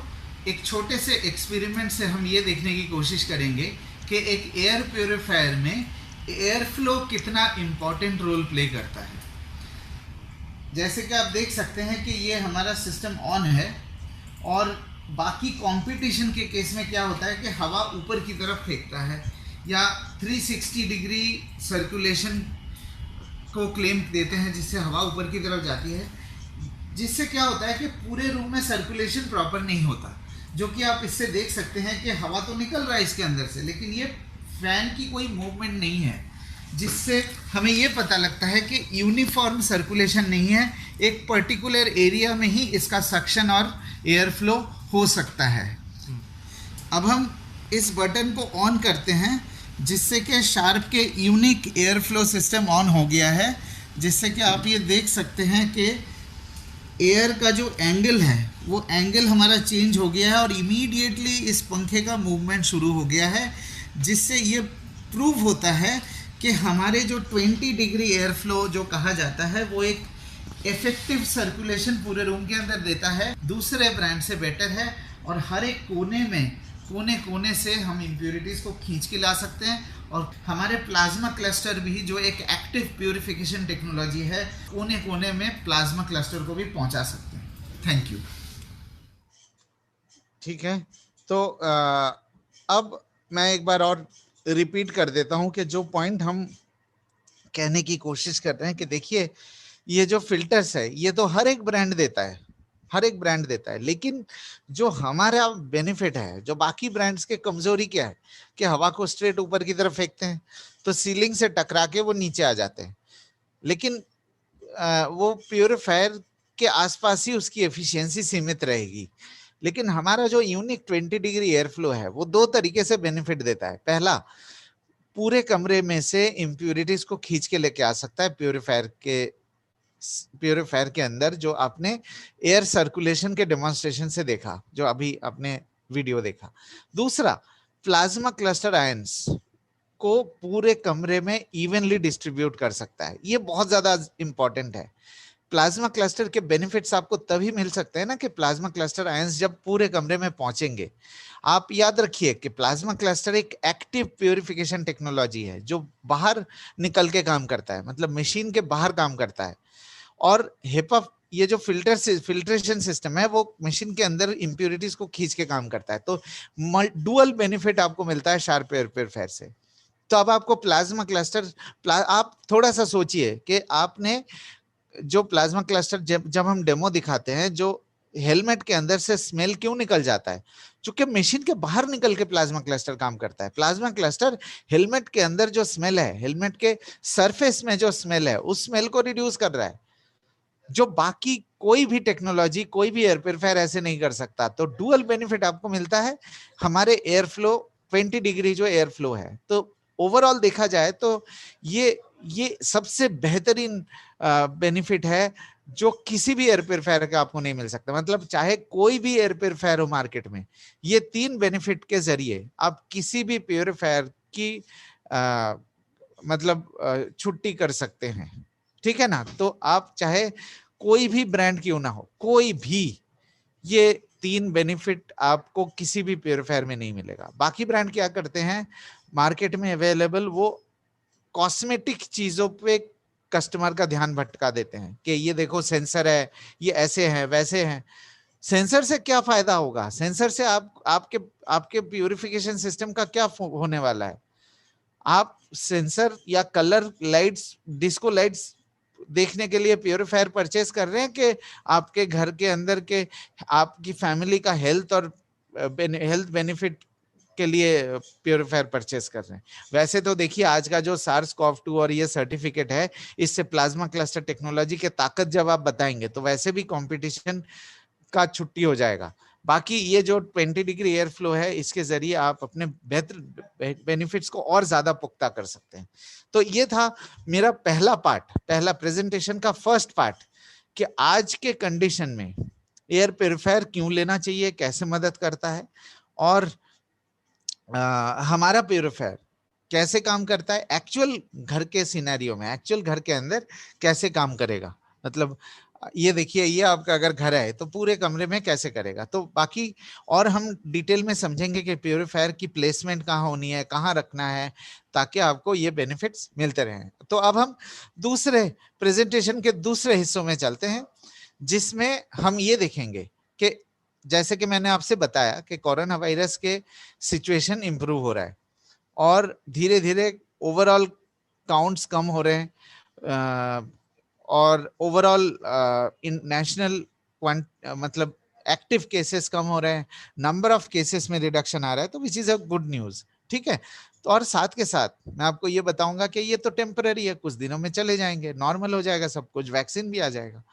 एक छोटे से एक्सपेरिमेंट से हम ये देखने की कोशिश करेंगे कि एक एयर प्योरीफायर में एयर फ्लो कितना इंपॉर्टेंट रोल प्ले करता है। जैसे कि आप देख सकते हैं कि ये हमारा सिस्टम ऑन है और बाकी कंपटीशन के केस में क्या होता है कि हवा ऊपर की तरफ फेंकता है या 360 डिग्री सर्कुलेशन को क्लेम देते हैं, जिससे हवा ऊपर की तरफ जाती है, जिससे क्या होता है कि पूरे रूम में सर्कुलेशन प्रॉपर नहीं होता। जो कि आप इससे देख सकते हैं कि हवा तो निकल रहा है इसके अंदर से, लेकिन ये फैन की कोई मूवमेंट नहीं है, जिससे हमें ये पता लगता है कि यूनिफॉर्म सर्कुलेशन नहीं है। एक पर्टिकुलर एरिया में ही इसका सक्शन और एयर फ्लो हो सकता है। अब हम इस बटन को ऑन करते हैं, जिससे कि शार्प के unique air flow system on हो गया है, जिससे कि आप ये देख सकते हैं कि एयर का जो एंगल है वो एंगल हमारा चेंज हो गया है और इमीडिएटली इस पंखे का मूवमेंट शुरू हो गया है, जिससे ये प्रूव होता है कि हमारे जो 20 डिग्री एयर फ्लो जो कहा जाता है वो एक इफेक्टिव सर्कुलेशन पूरे रूम के अंदर देता है, दूसरे ब्रांड से बेटर है। और हर एक कोने से हम इम्प्यूरिटीज़ को खींच के ला सकते हैं। और हमारे प्लाज्मा क्लस्टर भी जो एक एक्टिव प्यूरिफिकेशन टेक्नोलॉजी है, कोने कोने में प्लाज्मा क्लस्टर को भी पहुंचा सकते हैं। Thank you. ठीक है, तो अब मैं एक बार और रिपीट कर देता हूं कि जो पॉइंट हम कहने की कोशिश कर रहे हैं कि देखिए ये जो फिल्टर्स है ये तो हर एक ब्रांड देता है, हर एक ब्रांड देता है, लेकिन जो हमारा बेनिफिट है, जो बाकी ब्रांड्स के कमजोरी क्या है कि हवा को स्ट्रेट ऊपर की तरफ फेंकते हैं तो सीलिंग से टकरा के वो नीचे आ जाते हैं, लेकिन वो प्योरीफायर के आसपास ही उसकी एफिशिएंसी सीमित रहेगी। लेकिन हमारा जो यूनिक 20 डिग्री एयर फ्लो है वो दो तरीके से बेनिफिट देता है। पहला, पूरे कमरे में से इम्प्यूरिटीज को खींच के लेके आ सकता है प्योरीफायर के अंदर, जो आपने एयर सर्कुलेशन के डेमोन्स्ट्रेशन से देखा, जो अभी आपने वीडियो देखा। दूसरा, प्लाज्मा क्लस्टर आयंस को पूरे कमरे में इवनली डिस्ट्रीब्यूट कर सकता है। ये बहुत ज्यादा इंपॉर्टेंट है। प्लाज्मा क्लस्टर के बेनिफिट्स आपको तभी मिल सकते हैं ना कि प्लाज्मा क्लस्टर आयंस जब पूरे कमरे में पहुंचेंगे। आप याद रखिए कि प्लाज्मा क्लस्टर एक एक्टिव प्यूरिफिकेशन टेक्नोलॉजी है जो बाहर निकल के काम करता है, मतलब मशीन के बाहर काम करता है। और हेपा, ये जो फिल्ट्रेशन सिस्टम है वो मशीन के अंदर इंप्यूरिटीज को खींच के काम करता है। तो डुअल बेनिफिट आपको मिलता है शार्प एयर प्योरीफायर से। तो अब आपको प्लाज्मा क्लस्टर, आप थोड़ा सा सोचिए कि आपने जो प्लाज्मा क्लस्टर जब हम डेमो दिखाते हैं, जो हेलमेट के अंदर से स्मेल क्यों निकल जाता है? क्योंकि मशीन के बाहर निकल के प्लाज्मा क्लस्टर काम करता है। प्लाज्मा क्लस्टर हेलमेट के अंदर जो स्मेल है, हेलमेट के सरफेस में जो स्मेल है, उस स्मेल को रिड्यूस कर रहा है। जो बाकी कोई भी टेक्नोलॉजी, कोई भी एयर प्योरीफायर ऐसे नहीं कर सकता। तो डुअल बेनिफिट आपको मिलता है। हमारे एयर फ्लो 20 डिग्री जो एयर फ्लो है, तो ओवरऑल देखा जाए तो ये सबसे बेहतरीन बेनिफिट है जो किसी भी एयर प्योरीफायर का आपको नहीं मिल सकता। मतलब चाहे कोई भी एयर प्योरीफायर हो मार्केट में, ये 3 बेनिफिट के जरिए आप किसी भी प्योरीफायर की मतलब छुट्टी कर सकते हैं, ठीक है ना। तो आप चाहे कोई भी ब्रांड क्यों ना हो, कोई भी, ये 3 बेनिफिट आपको किसी भी प्योरीफायर में नहीं मिलेगा। बाकी ब्रांड क्या करते हैं, मार्केट में अवेलेबल वो कॉस्मेटिक चीजों पे कस्टमर का ध्यान भटका देते हैं कि ये देखो सेंसर है, ये ऐसे है वैसे हैं। सेंसर से क्या फायदा होगा? सेंसर से आपके आपके प्यूरिफिकेशन सिस्टम का क्या होने वाला है? आप सेंसर या कलर लाइट्स, डिस्को लाइट्स देखने के लिए प्योरीफायर परचेस कर रहे हैं कि आपके घर के अंदर के आपकी फैमिली का हेल्थ और हेल्थ बेनिफिट के लिए प्योरीफायर परचेस कर रहे हैं? वैसे तो देखिए, आज का जो SARS-CoV-2 और ये सर्टिफिकेट है, इससे प्लाज्मा क्लस्टर टेक्नोलॉजी के ताकत जब आप बताएंगे तो वैसे भी कंपटीशन का छुट्टी हो जाएगा। बाकी ये जो 20 डिग्री एयर फ्लो है, इसके जरिए आप अपने बेहतर बेनिफिट्स को और ज्यादा पुख्ता कर सकते हैं। तो ये था मेरा पहला पार्ट, पहला प्रेजेंटेशन का फर्स्ट पार्ट, कि आज के कंडीशन में एयर प्योरीफायर क्यों लेना चाहिए, कैसे मदद करता है, और हमारा प्योरीफायर कैसे काम करता है एक्चुअल घर के सिनेरियो में, एक्चुअल घर के अंदर कैसे काम करेगा। मतलब ये देखिए, ये आपका अगर घर है तो पूरे कमरे में कैसे करेगा। तो बाकी और हम डिटेल में समझेंगे कि प्योरीफायर की प्लेसमेंट कहाँ होनी है, कहाँ रखना है, ताकि आपको ये बेनिफिट्स मिलते रहें। तो अब हम दूसरे प्रेजेंटेशन के दूसरे हिस्सों में चलते हैं, जिसमें हम ये देखेंगे कि जैसे कि मैंने आपसे बताया कि कोरोना वायरस के सिचुएशन इंप्रूव हो रहा है और धीरे धीरे ओवरऑल काउंट्स कम हो रहे हैं, और ओवरऑल इन नेशनल मतलब एक्टिव केसेस कम हो रहे हैं, नंबर ऑफ केसेस में रिडक्शन आ रहा है, तो which is a good news, ठीक है। तो और साथ के साथ मैं आपको ये बताऊंगा कि ये तो टेम्पररी है, कुछ दिनों में चले जाएंगे, नॉर्मल हो जाएगा सब कुछ, वैक्सीन भी आ जाएगा।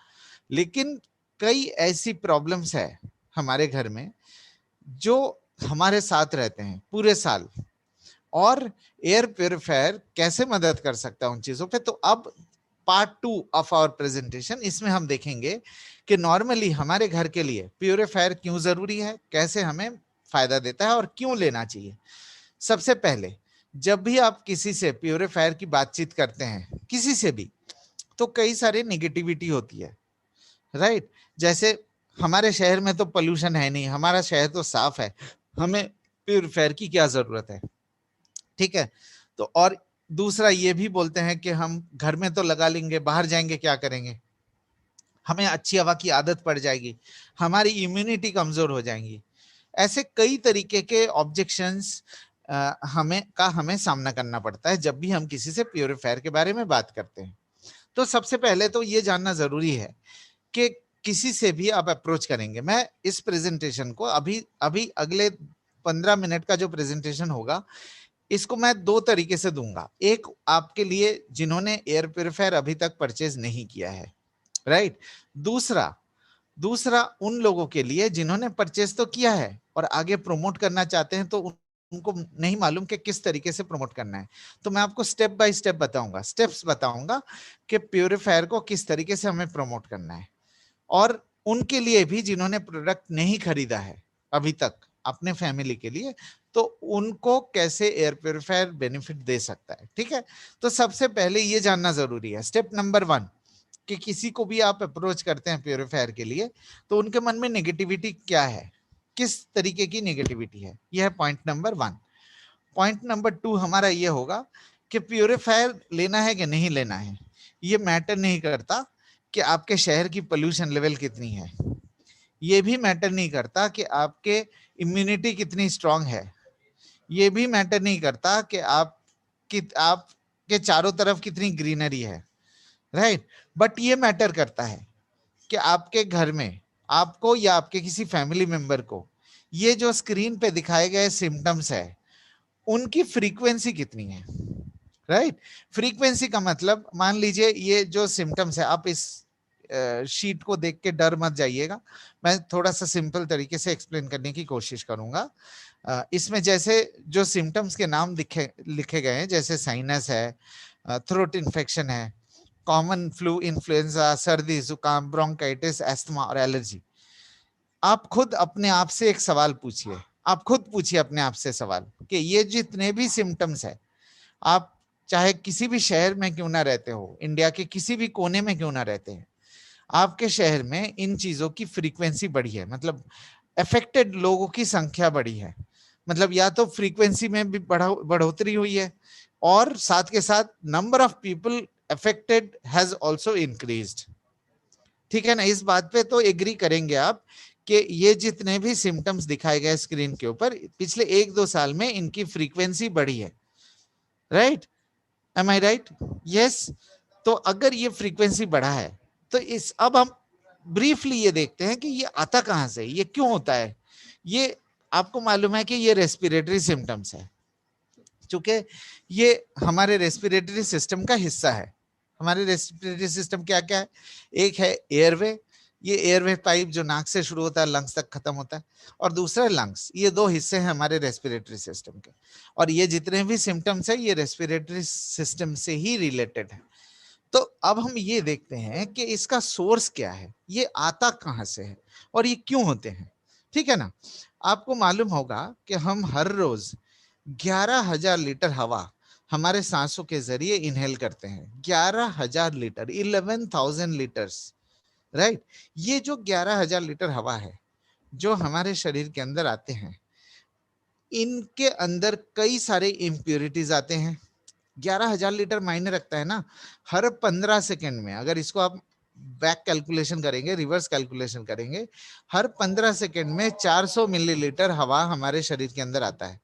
लेकिन कई ऐसी प्रॉब्लम्स है हमारे घर में जो हमारे साथ रहते हैं पूरे साल, और एयर प्योरीफायर कैसे मदद कर सकता है उन चीजों पे। तो अब पार्ट 2 ऑफ आवर प्रेजेंटेशन, इसमें हम देखेंगे कि नॉर्मली हमारे घर के लिए प्योरीफायर क्यों जरूरी है, कैसे हमें फायदा देता है और क्यों लेना चाहिए। सबसे पहले, जब भी आप किसी से प्योरीफायर की बातचीत करते हैं, किसी से भी, तो कई सारे निगेटिविटी होती है, राइट। जैसे हमारे शहर में तो पोल्यूशन है नहीं, हमारा शहर तो साफ है, हमें प्योरीफायर की क्या जरूरत है, ठीक है। तो और दूसरा ये भी बोलते हैं कि हम घर में तो लगा लेंगे, बाहर जाएंगे क्या करेंगे, हमें अच्छी हवा की आदत पड़ जाएगी, हमारी इम्यूनिटी कमजोर हो जाएंगी। ऐसे कई तरीके के ऑब्जेक्शंस हमें सामना करना पड़ता है जब भी हम किसी से प्योरीफायर के बारे में बात करते हैं। तो सबसे पहले तो ये जानना जरूरी है कि किसी से भी आप अप्रोच करेंगे, मैं इस प्रेजेंटेशन को अभी अभी अगले 15 मिनट का जो प्रेजेंटेशन होगा, इसको मैं 2 तरीके से दूंगा। एक आपके लिए जिन्होंने एयर प्योरीफायर अभी तक परचेज नहीं किया है, राइट। दूसरा दूसरा उन लोगों के लिए जिन्होंने परचेज तो किया है और आगे प्रमोट करना चाहते हैं, तो उनको नहीं मालूम कि किस तरीके से प्रमोट करना है। तो मैं आपको स्टेप बाय स्टेप बताऊंगा, स्टेप्स बताऊंगा कि प्योरीफायर को किस तरीके से हमें प्रमोट करना है। और उनके लिए भी जिन्होंने प्रोडक्ट नहीं खरीदा है अभी तक अपने फैमिली के लिए, तो उनको कैसे एयर प्योरीफायर बेनिफिट दे सकता है, ठीक है। तो सबसे पहले ये जानना जरूरी है, स्टेप नंबर 1, कि किसी को भी आप अप्रोच करते हैं प्योरीफायर के लिए, तो उनके मन में नेगेटिविटी क्या है, किस तरीके की नेगेटिविटी है, यह है पॉइंट नंबर 1। पॉइंट नंबर 2 हमारा ये होगा कि प्योरीफायर लेना है कि नहीं लेना है, ये मैटर नहीं करता कि आपके शहर की पोल्यूशन लेवल कितनी है, ये भी मैटर नहीं करता कि आपके इम्यूनिटी कितनी स्ट्रांग है, ये भी मैटर नहीं करता कि आपके चारों तरफ कितनी ग्रीनरी है, राइट। बट ये मैटर करता है कि आपके घर में आपको या आपके किसी फैमिली मेंबर को ये जो स्क्रीन पे दिखाए गए सिम्टम्स है, उनकी फ्रीक्वेंसी कितनी है, राइट। फ्रीक्वेंसी का मतलब, मान लीजिए ये जो सिम्टम्स है, आप इस शीट को देख के डर मत जाइएगा, मैं थोड़ा सा सिंपल तरीके से एक्सप्लेन करने की कोशिश करूंगा। इसमें जैसे जो सिम्टम्स के नाम लिखे गए हैं, जैसे साइनस है, थ्रोट इन्फेक्शन है, कॉमन फ्लू, इन्फ्लुएंजा, सर्दी, जुकाम, ब्रोंकाइटिस, एस्थमा और एलर्जी। आप खुद अपने आप से एक सवाल पूछिए, आप खुद पूछिए अपने आप से सवाल कि ये जितने भी सिम्टम्स है, आप चाहे किसी भी शहर में क्यों ना रहते हो, इंडिया के किसी भी कोने में क्यों ना रहते हैं, आपके शहर में इन चीजों की फ्रीक्वेंसी बढ़ी है, मतलब अफेक्टेड लोगों की संख्या बढ़ी है, मतलब या तो फ्रीक्वेंसी में भी बढ़ोतरी हुई है और साथ के साथ number of people affected has also increased. ठीक है ना, इस बात पे तो एग्री करेंगे आप कि ये जितने भी सिम्टम्स दिखाए गए स्क्रीन के ऊपर, पिछले 1-2 साल में इनकी फ्रीक्वेंसी बढ़ी है, राइट? एम आई राइट? यस। तो अगर ये फ्रीक्वेंसी बढ़ा है तो अब हम ब्रीफली ये देखते हैं कि ये आता कहां से, ये क्यों होता है। ये आपको मालूम है कि ये रेस्पिरेटरी सिम्टम्स है, क्योंकि ये हमारे रेस्पिरेटरी सिस्टम का हिस्सा है। हमारे रेस्पिरेटरी सिस्टम क्या क्या है? एक है एयरवे, ये एयरवे पाइप जो नाक से शुरू होता है लंग्स तक खत्म होता है, और दूसरा लंग्स। ये 2 हिस्से हैं हमारे रेस्पिरेटरी सिस्टम के, और ये जितने भी सिम्टम्स है ये रेस्पिरेटरी सिस्टम से ही रिलेटेड है। तो अब हम ये देखते हैं कि इसका सोर्स क्या है, ये आता कहां से है और ये क्यों होते हैं। ठीक है ना, आपको मालूम होगा कि हम हर रोज 11,000 लीटर हवा हमारे सांसों के जरिए इनहेल करते हैं। 11,000 लीटर, 11,000 लीटर्स, राइट? ये जो 11,000 लीटर हवा है जो हमारे शरीर के अंदर आते हैं, इनके अंदर कई सारे इम्प्योरिटीज आते हैं। 11,000 लीटर मायने रखता है ना। हर 15 सेकेंड में, अगर इसको आप बैक कैलकुलेशन करेंगे, रिवर्स कैलकुलेशन करेंगे, हर 15 सेकेंड में 400 मिलीलीटर हवा हमारे शरीर के अंदर आता है।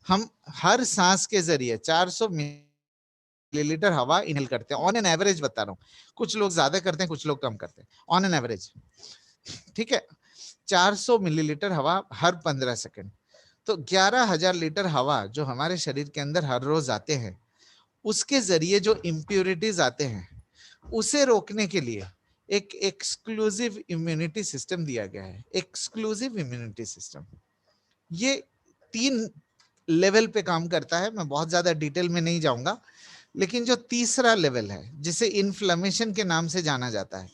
हम हर सांस के जरिए 400 मिलीलीटर हवा इनहेल करते हैं, ऑन एन एवरेज बता रहा हूँ। कुछ लोग ज्यादा करते हैं, कुछ लोग कम करते हैं, ऑन एन एवरेज। ठीक है, 400 मिलीलीटर हवा हर 15 सेकेंड। तो 11,000 लीटर हवा जो हमारे शरीर के अंदर हर रोज आते हैं, उसके जरिए जो इम्प्योरिटीज आते हैं उसे रोकने के लिए एक एक्सक्लूसिव इम्यूनिटी सिस्टम दिया गया है। एक्सक्लूसिव इम्यूनिटी सिस्टम ये 3 लेवल पे काम करता है। मैं बहुत ज्यादा डिटेल में नहीं जाऊंगा, लेकिन जो तीसरा लेवल है जिसे इन्फ्लेमेशन के नाम से जाना जाता है,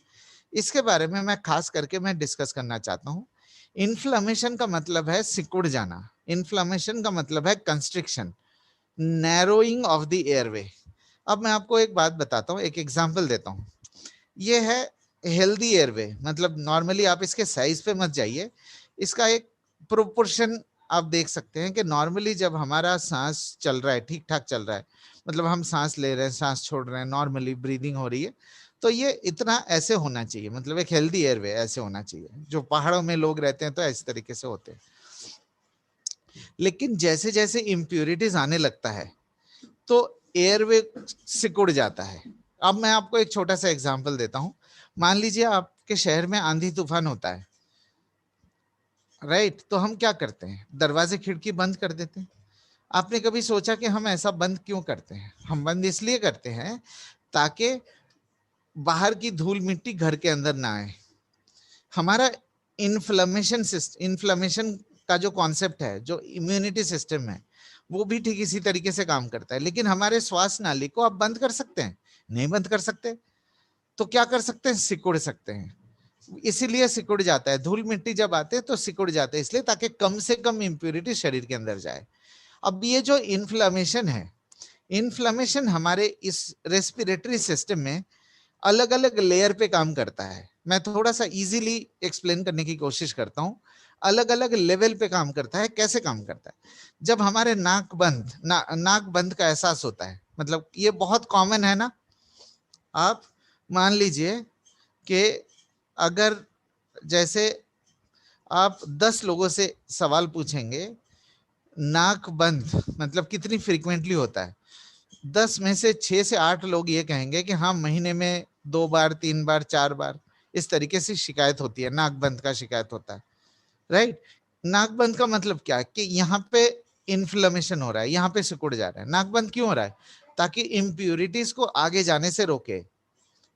इसके बारे में मैं खास करके मैं डिस्कस करना चाहता हूँ। इन्फ्लेमेशन का मतलब है सिकुड़ जाना, इन्फ्लेमेशन का मतलब है constriction, narrowing of the airway. अब मैं आपको एक बात बताता हूँ, एक एग्जांपल देता हूँ। ये है हेल्दी एयरवे, मतलब नॉर्मली आप इसके साइज पे मत जाइए, इसका एक प्रोपोर्शन आप देख सकते हैं कि नॉर्मली जब हमारा सांस चल रहा है, ठीक ठाक चल रहा है, मतलब हम सांस ले रहे हैं, सांस छोड़ रहे हैं, नॉर्मली ब्रीदिंग हो रही है, तो ये इतना ऐसे होना चाहिए, मतलब एक हेल्दी एयरवे ऐसे होना चाहिए। जो पहाड़ों में लोग रहते हैं तो इस तरीके से होते हैं। लेकिन जैसे जैसे इम्प्योरिटीज आने लगता है तो एयरवे सिकुड़ जाता है। अब मैं आपको एक छोटा सा एग्जांपल देता हूं। मान लीजिए आपके शहर में आंधी तूफान होता है, राइट? तो हम क्या करते हैं? दरवाजे खिड़की बंद कर देते हैं। आपने कभी सोचा कि हम ऐसा बंद क्यों करते हैं? हम बंद इसलिए करते हैं ताकि बाहर की धूल मिट्टी घर के अंदर ना आए। हमारा इन्फ्लेमेशन का जो कॉन्सेप्ट है, जो इम्यूनिटी सिस्टम है, वो भी ठीक इसी तरीके से काम करता है। लेकिन हमारे श्वास नाली को आप बंद कर सकते हैं? नहीं बंद कर सकते। तो क्या कर सकते हैं? सिकुड़ सकते हैं। इसीलिए सिकुड़ जाता है, धूल मिट्टी जब आते हैं तो सिकुड़ जाते हैं, इसलिए ताकि कम से कम इम्प्योरिटी शरीर के अंदर जाए। अब ये जो इन्फ्लेमेशन है, इन्फ्लेमेशन हमारे इस रेस्पिरेटरी सिस्टम में अलग अलग लेयर पे काम करता है। मैं थोड़ा सा इजीली एक्सप्लेन करने की कोशिश करता हूँ। अलग अलग लेवल पे काम करता है। कैसे काम करता है? जब हमारे नाक बंद का एहसास होता है, मतलब ये बहुत कॉमन है ना। आप मान लीजिए कि अगर जैसे आप 10 लोगों से सवाल पूछेंगे, नाक बंद मतलब कितनी फ्रीक्वेंटली होता है, 10 में से 6 से 8 लोग ये कहेंगे कि हाँ, महीने में 2 बार, 3 बार, 4 बार इस तरीके से शिकायत होती है, नाक बंद का शिकायत होता है, राइट? नाक बंद का मतलब क्या है? कि यहाँ पे इन्फ्लेमेशन हो रहा है, यहाँ पे सिकुड़ जा रहा है। नाक बंद क्यों हो रहा है? ताकि इम्प्यूरिटीज को आगे जाने से रोके।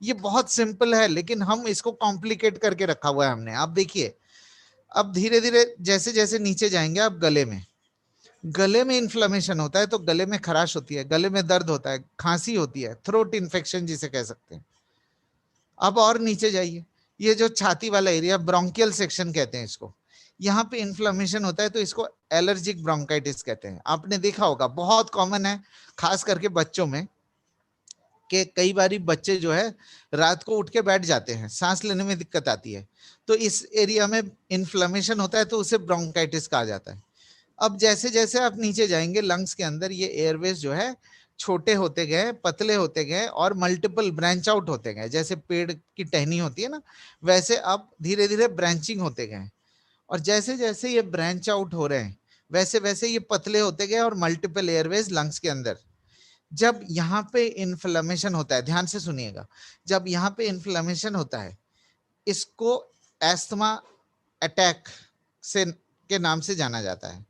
ये बहुत सिंपल है, लेकिन हम इसको कॉम्प्लिकेट करके रखा हुआ है हमने। आप देखिए, अब धीरे धीरे जैसे जैसे नीचे जाएंगे आप, गले में इन्फ्लेमेशन होता है तो गले में खराश होती है, गले में दर्द होता है, खांसी होती है, थ्रोट इन्फेक्शन जिसे कह सकते हैं। अब और नीचे जाइए, ये जो छाती वाला एरिया, ब्रोंकियल सेक्शन कहते हैं इसको, यहाँ पे इन्फ्लेमेशन होता है तो इसको एलर्जिक ब्रोंकाइटिस कहते हैं। आपने देखा होगा, बहुत कॉमन है खास करके बच्चों में, कि कई बार बच्चे जो है रात को उठ के बैठ जाते हैं, सांस लेने में दिक्कत आती है, तो इस एरिया में इन्फ्लेमेशन होता है तो उसे ब्रोंकाइटिस कहा जाता है। अब जैसे जैसे आप नीचे जाएंगे, लंग्स के अंदर ये एयरवेज जो है छोटे होते गए, पतले होते गए और मल्टीपल ब्रांच आउट होते गए। जैसे पेड़ की टहनी होती है ना, वैसे अब धीरे धीरे ब्रांचिंग होते गए, और जैसे जैसे ये ब्रांच आउट हो रहे हैं वैसे वैसे ये पतले होते गए और मल्टीपल एयरवेज लंग्स के अंदर। जब यहाँ पे इन्फ्लेमेशन होता है, ध्यान से सुनिएगा, जब यहाँ पे इन्फ्लेमेशन होता है, इसको एस्थमा अटैक से के नाम से जाना जाता है।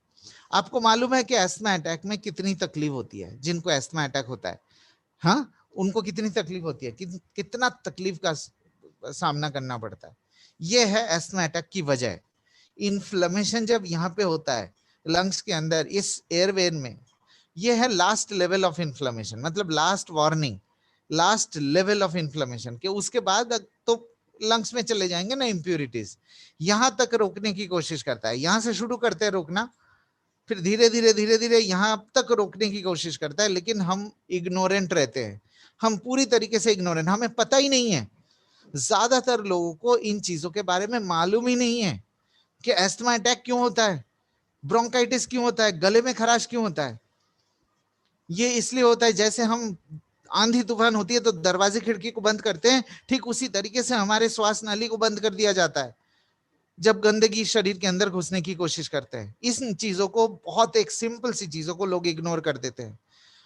आपको मालूम है कि एस्थमा अटैक में कितनी तकलीफ होती है? जिनको एस्थमा अटैक होता है, हाँ, उनको कितनी तकलीफ होती है, कितना तकलीफ का सामना करना पड़ता है। ये है एस्थमा अटैक की वजह। इन्फ्लेमेशन जब यहाँ पे होता है लंग्स के अंदर, इस एयरवे में, ये है लास्ट लेवल ऑफ इन्फ्लेमेशन, मतलब last warning, last level of inflammation के उसके बाद तो लंग्स में चले जाएंगे ना इम्प्यूरिटीज। यहां तक रोकने की कोशिश करता है, यहां से शुरू करते हैं रोकना, फिर धीरे धीरे यहां तक रोकने की कोशिश करता है, लेकिन हम इग्नोरेंट रहते हैं, हम पूरी तरीके से इग्नोरेंट, हमें पता ही नहीं है। ज्यादातर लोगों को इन चीजों के बारे में मालूम ही नहीं है कि एस्थमा अटैक क्यों होता है, ब्रोंकाइटिस क्यों होता है, गले में खराश क्यों होता है। ये इसलिए होता है, जैसे हम आंधी तूफान होती है तो दरवाजे खिड़की को बंद करते हैं, ठीक उसी तरीके से हमारे श्वास नाली को बंद कर दिया जाता है जब गंदगी शरीर के अंदर घुसने की कोशिश करते हैं। इस चीजों को, बहुत एक सिंपल सी चीजों को लोग इग्नोर कर देते हैं,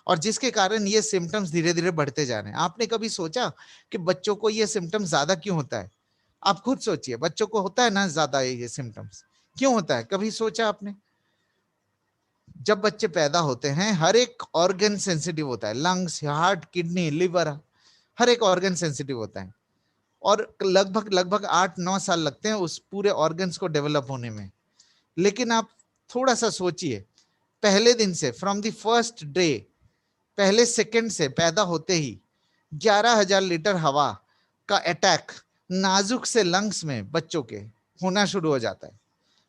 और जिसके कारण ये सिम्टम्स धीरे धीरे बढ़ते जा रहे हैं। आपने कभी सोचा कि बच्चों को ये सिम्टम्स ज्यादा क्यों होता है? आप खुद सोचिए, बच्चों को होता है ना ज्यादा ये सिम्टम्स, क्यों होता है? कभी सोचा आपने? जब बच्चे पैदा होते हैं हर एक ऑर्गन सेंसिटिव होता है, लंग्स, हार्ट, किडनी, लिवर, हर एक ऑर्गन सेंसिटिव होता है, और लगभग लगभग 8-9 साल लगते हैं उस पूरे ऑर्गन्स को डेवलप होने में। लेकिन आप थोड़ा सा सोचिए, पहले दिन से, फ्रॉम द फर्स्ट डे, पहले सेकंड से, पैदा होते ही 11,000 लीटर हवा का अटैक नाजुक से लंग्स में बच्चों के होना शुरू हो जाता है।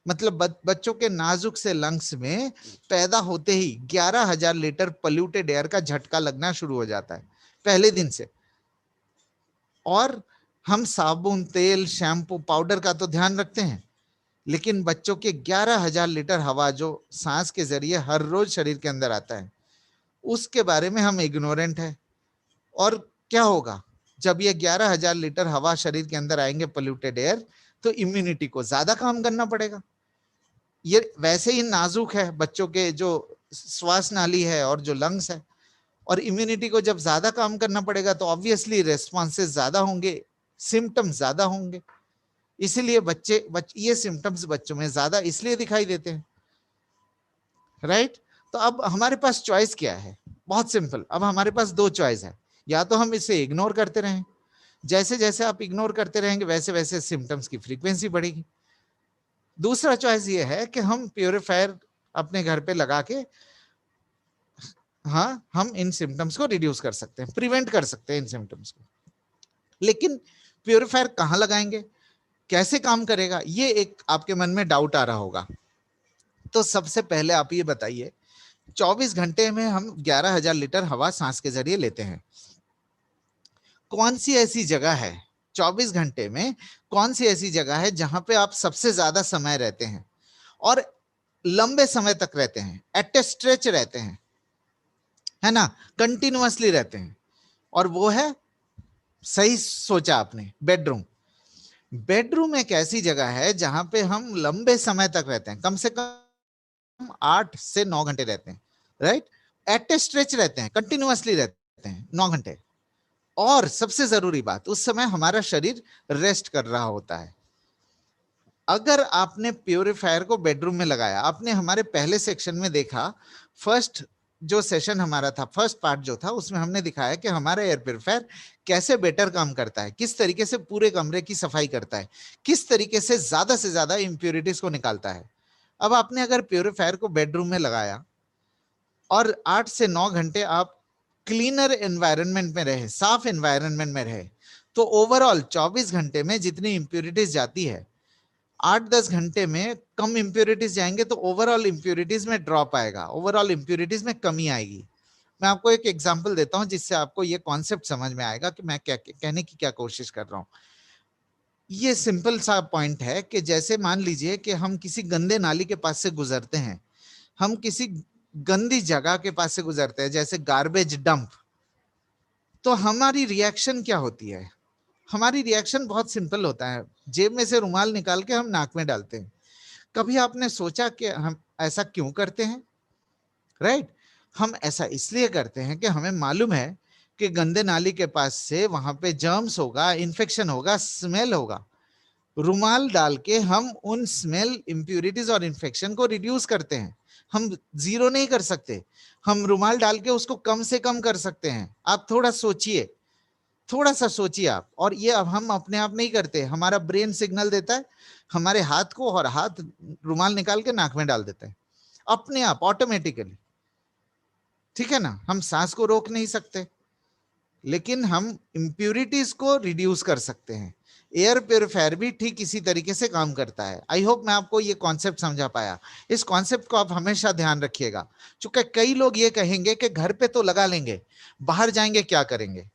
मतलब बच्चों के नाजुक से लंग्स में पैदा होते ही 11,000 लीटर पोल्यूटेड एयर का झटका लगना शुरू हो जाता है पहले दिन से। और हम साबुन, तेल, शैम्पू, पाउडर का तो ध्यान रखते हैं, लेकिन बच्चों के 11,000 लीटर हवा जो सांस के जरिए हर रोज शरीर के अंदर आता है, उसके बारे में हम इग्नोरेंट है। और क्या होगा जब ये 11,000 लीटर हवा शरीर के अंदर आएंगे, पोल्यूटेड एयर, तो इम्यूनिटी को ज्यादा काम करना पड़ेगा। ये वैसे ही नाजुक है बच्चों के जो श्वास नाली है और जो लंग्स है, और इम्यूनिटी को जब ज्यादा काम करना पड़ेगा तो ऑब्वियसली रेस्पॉन्सेस ज्यादा होंगे, सिम्टम्स ज्यादा होंगे। इसीलिए ये सिम्टम्स बच्चों में ज्यादा इसलिए दिखाई देते हैं, राइट? तो अब हमारे पास चॉइस क्या है? बहुत सिंपल, अब हमारे पास दो चॉइस है, या तो हम इसे इग्नोर करते रहें, जैसे जैसे आप इग्नोर करते रहेंगे वैसे वैसे सिम्टम्स की फ्रीक्वेंसी बढ़ेगी। दूसरा चॉइस ये है कि हम प्योरीफायर अपने घर पे लगा के, हाँ, हम इन सिम्टम्स को रिड्यूस कर सकते हैं, प्रिवेंट कर सकते हैं इन सिम्टम्स को। लेकिन प्योरीफायर कहाँ लगाएंगे, कैसे काम करेगा, ये एक आपके मन में डाउट आ रहा होगा। तो सबसे पहले आप ये बताइए, 24 घंटे में हम 11,000 लीटर हवा सांस के जरिए लेते हैं। कौन सी ऐसी जगह है 24 घंटे में, कौन सी ऐसी जगह है जहां पे आप सबसे ज्यादा समय रहते हैं और लंबे समय तक रहते हैं, एट ए स्ट्रेच रहते हैं, है ना, कंटिन्यूअसली रहते हैं? और वो है, सही सोचा आपने, बेडरूम। बेडरूम एक ऐसी जगह है जहां पे हम लंबे समय तक रहते हैं, कम से कम 8 से 9 घंटे रहते हैं, राइट? एट ए स्ट्रेच रहते हैं, कंटिन्यूअसली रहते हैं 9 घंटे। और सबसे जरूरी बात, उस समय हमारा शरीर रेस्ट कर रहा होता है। अगर आपने प्योरीफायर को बेडरूम में लगाया, आपने हमारे पहले सेक्शन में देखा, फर्स्ट जो सेशन हमारा था, फर्स्ट पार्ट जो था, उसमें हमने दिखाया कि हमारा एयर प्योरीफायर कैसे बेटर काम करता है, किस तरीके से पूरे कमरे की सफाई करता है, किस तरीके से ज्यादा इंप्योरिटीज को निकालता है। अब आपने अगर प्योरीफायर को बेडरूम में लगाया और 8 से 9 घंटे आप क्लीनर एनवायरनमेंट में रहे, साफ एनवायरनमेंट में रहे, तो ओवरऑल 24 घंटे में जितनी इंप्योरिटीज जाती है, 8-10 घंटे में कम इंप्योरिटीज जाएंगे, तो ओवरऑल इंप्योरिटीज में ड्रॉप आएगा, ओवरऑल इंप्योरिटीज में कमी आएगी। मैं आपको एक एग्जांपल देता हूं जिससे आपको ये कॉन्सेप्ट समझ में आएगा कि मैं क्या कहने की क्या कोशिश कर रहा हूं। ये सिंपल सा पॉइंट है कि जैसे मान लीजिए कि हम किसी गंदे नाली के पास से गुजरते हैं, हम किसी गंदी जगह के पास से गुजरते हैं, जैसे गार्बेज डंप, तो हमारी रिएक्शन क्या होती है? हमारी रिएक्शन बहुत सिंपल होता है, जेब में से रुमाल निकाल के हम नाक में डालते हैं। कभी आपने सोचा कि हम ऐसा क्यों करते हैं? राइट? हम ऐसा इसलिए करते हैं कि हमें मालूम है कि गंदे नाली के पास से वहां पे जर्म्स होगा, इन्फेक्शन होगा, स्मेल होगा। रुमाल डाल के हम उन स्मेल, इंप्यूरिटीज और इन्फेक्शन को रिड्यूस करते हैं। हम जीरो नहीं कर सकते, हम रुमाल डाल के उसको कम से कम कर सकते हैं। आप थोड़ा सोचिए, थोड़ा सा सोचिए आप। और ये अब हम अपने आप नहीं करते, हमारा ब्रेन सिग्नल देता है हमारे हाथ को, और हाथ रुमाल निकाल के नाक में डाल देता है अपने आप, ऑटोमेटिकली। ठीक है ना? हम सांस को रोक नहीं सकते, लेकिन हम इंप्यूरिटीज को रिड्यूस कर सकते हैं। एयर प्योरीफायर भी ठीक इसी तरीके से काम करता है। आई होप मैं आपको ये कॉन्सेप्ट समझा पाया। इस कॉन्सेप्ट को आप हमेशा ध्यान रखिएगा, चूंकि कई लोग ये कहेंगे कि घर पे तो लगा लेंगे, बाहर जाएंगे क्या करेंगे।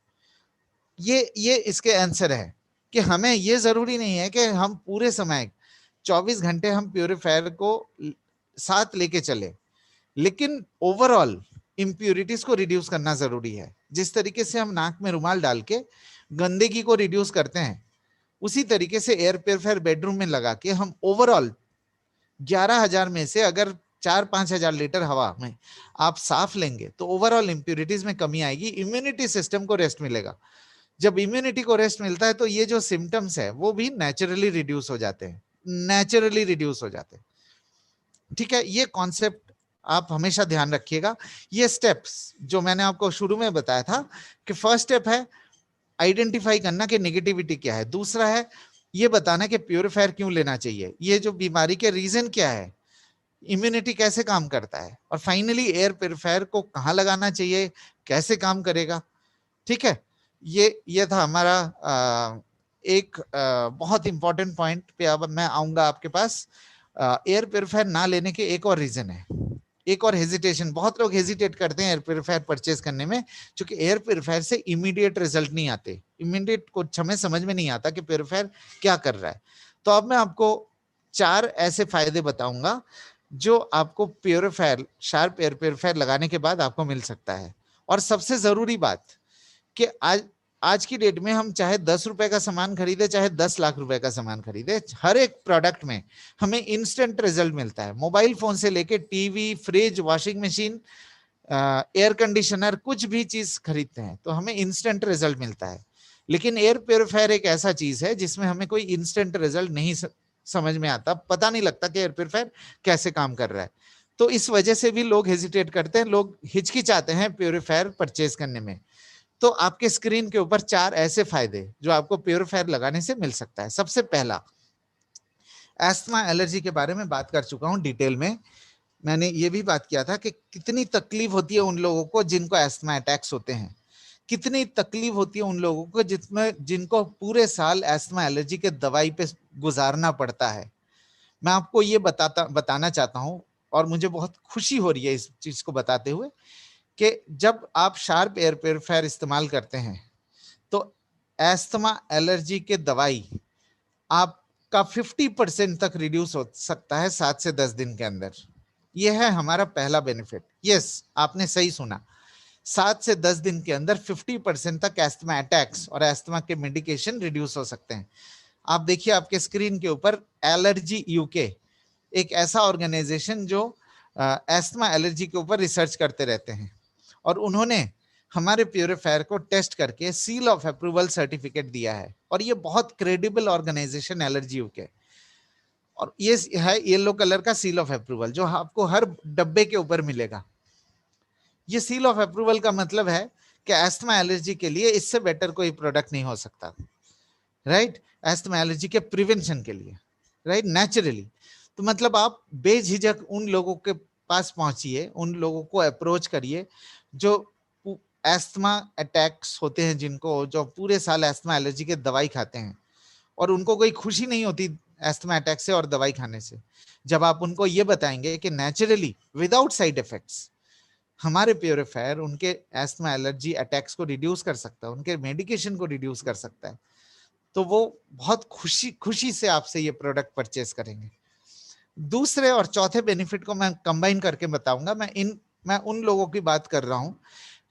ये इसके आंसर है कि हमें ये जरूरी नहीं है कि हम पूरे समय 24 घंटे हम प्योरीफायर को साथ लेके चले, लेकिन ओवरऑल इंप्यूरिटीज को रिड्यूस करना जरूरी है। जिस तरीके से हम नाक में रुमाल डाल के गंदगी को रिड्यूस करते हैं, उसी तरीके से एयर प्योरीफायर बेडरूम में लगा के हम ओवरऑल 11,000 में से अगर 4-5 हजार लीटर हवा में आप साफ लेंगे, तो ओवरऑल इंप्यूरिटीज में कमी आएगी, इम्यूनिटी सिस्टम को रेस्ट मिलेगा। जब इम्यूनिटी को रेस्ट मिलता है तो ये जो सिम्टम्स है वो भी नेचुरली रिड्यूस हो जाते हैं, नेचुरली रिड्यूस हो जाते हैं। ठीक है? ये कॉन्सेप्ट आप हमेशा ध्यान रखिएगा। ये स्टेप्स जो मैंने आपको शुरू में बताया था कि फर्स्ट स्टेप है आइडेंटिफाई करना कि नेगेटिविटी क्या है, दूसरा है ये बताना कि प्योरीफायर क्यों लेना चाहिए, ये जो बीमारी के रीजन क्या है, इम्यूनिटी कैसे काम करता है, और फाइनली एयर प्योरीफायर को कहाँ लगाना चाहिए, कैसे काम करेगा। ठीक है? ये था हमारा एक बहुत इंपॉर्टेंट पॉइंट पे। अब मैं आऊंगा आपके पास। एयर प्योरीफायर ना लेने के एक और रीजन है, एक और हेजिटेशन। बहुत लोग हेजिटेट करते हैं एयर प्योरीफायर परचेज करने में, क्योंकि एयर प्योरीफायर से इमीडिएट रिजल्ट नहीं आते, इमीडिएट कुछ हमें समझ में नहीं आता कि प्योरीफायर क्या कर रहा है। तो अब मैं आपको 4 ऐसे फायदे बताऊंगा जो आपको प्योरीफायर, शार्प एयर प्योरीफायर लगाने के बाद आपको मिल सकता है। और सबसे जरूरी बात कि आज की डेट में हम चाहे 10 रुपए का सामान खरीदे, चाहे 10 लाख रुपए का सामान खरीदे, हर एक प्रोडक्ट में हमें इंस्टेंट रिजल्ट मिलता है। मोबाइल फोन से लेके TV, fridge, washing machine, air conditioner, कुछ भी चीज खरीदते हैं तो हमें इंस्टेंट रिजल्ट मिलता है। लेकिन एयर प्योरीफायर एक ऐसा चीज है जिसमें हमें कोई इंस्टेंट रिजल्ट नहीं समझ में आता, पता नहीं लगता कि एयर प्योरीफायर कैसे काम कर रहा है। तो इस वजह से भी लोग हेजिटेट करते हैं, लोग हिचकिचाते हैं प्योरीफायर परचेज करने में। तो आपके स्क्रीन के ऊपर 4 ऐसे फायदे जो आपको प्योरीफायर लगाने से मिल सकता है। सबसे पहला, एस्थमा एलर्जी के बारे में बात कर चुका हूं डिटेल में। मैंने ये भी बात किया था कि कितनी तकलीफ होती है उन लोगों को जिनको एस्थमा अटैक्स होते हैं, कितनी तकलीफ होती है उन लोगों को जिनको पूरे साल एस्थमा एलर्जी के दवाई पे गुजारना पड़ता है। मैं आपको ये बताना चाहता हूं, और मुझे बहुत खुशी हो रही है इस चीज को बताते हुए, कि जब आप शार्प एयर प्योरीफायर इस्तेमाल करते हैं तो एस्थमा एलर्जी के दवाई आपका 50% तक रिड्यूस हो सकता है 7 से 10 दिन के अंदर। यह है हमारा पहला बेनिफिट। यस, आपने सही सुना, 7 से 10 दिन के अंदर 50% तक एस्थमा अटैक्स और एस्थमा के मेडिकेशन रिड्यूस हो सकते हैं। आप देखिए आपके स्क्रीन के ऊपर एलर्जी यूके, एक ऐसा ऑर्गेनाइजेशन जो एस्थमा एलर्जी के ऊपर रिसर्च करते रहते हैं, और उन्होंने हमारे प्योरीफायर को टेस्ट करके सील ऑफ अप्रूवल सर्टिफिकेट दिया है। और ये बहुत क्रेडिबल ऑर्गेनाइजेशन एलर्जी यूके, और ये है येलो कलर का सील ऑफ अप्रूवल जो आपको हर डब्बे के ऊपर मिलेगा। ये सील ऑफ अप्रूवल का मतलब है कि अस्थमा एलर्जी के लिए इससे बेटर कोई प्रोडक्ट नहीं हो सकता, राइट, अस्थमा एलर्जी के प्रिवेंशन के लिए, राइट, नेचुरली। तो मतलब आप बेझिझक उन लोगों के पास पहुंचिए, उन लोगों को अप्रोच करिए जो अस्थमा अटैक्स होते हैं, जिनको, जो पूरे साल अस्थमा एलर्जी के दवाई खाते हैं और उनको कोई खुशी नहीं होती अस्थमा अटैक से और दवाई खाने से। जब आप उनको ये बताएंगे कि नेचुरली विदाउट साइड इफेक्ट्स हमारे प्योरीफायर उनके अस्थमा एलर्जी अटैक्स को रिड्यूस कर सकता है, उनके मेडिकेशन को रिड्यूस कर सकता है, तो वो बहुत खुशी से आपसे ये प्रोडक्ट परचेस करेंगे। दूसरे और चौथे बेनिफिट को मैं कंबाइन करके बताऊंगा। मैं उन लोगों की बात कर रहा हूं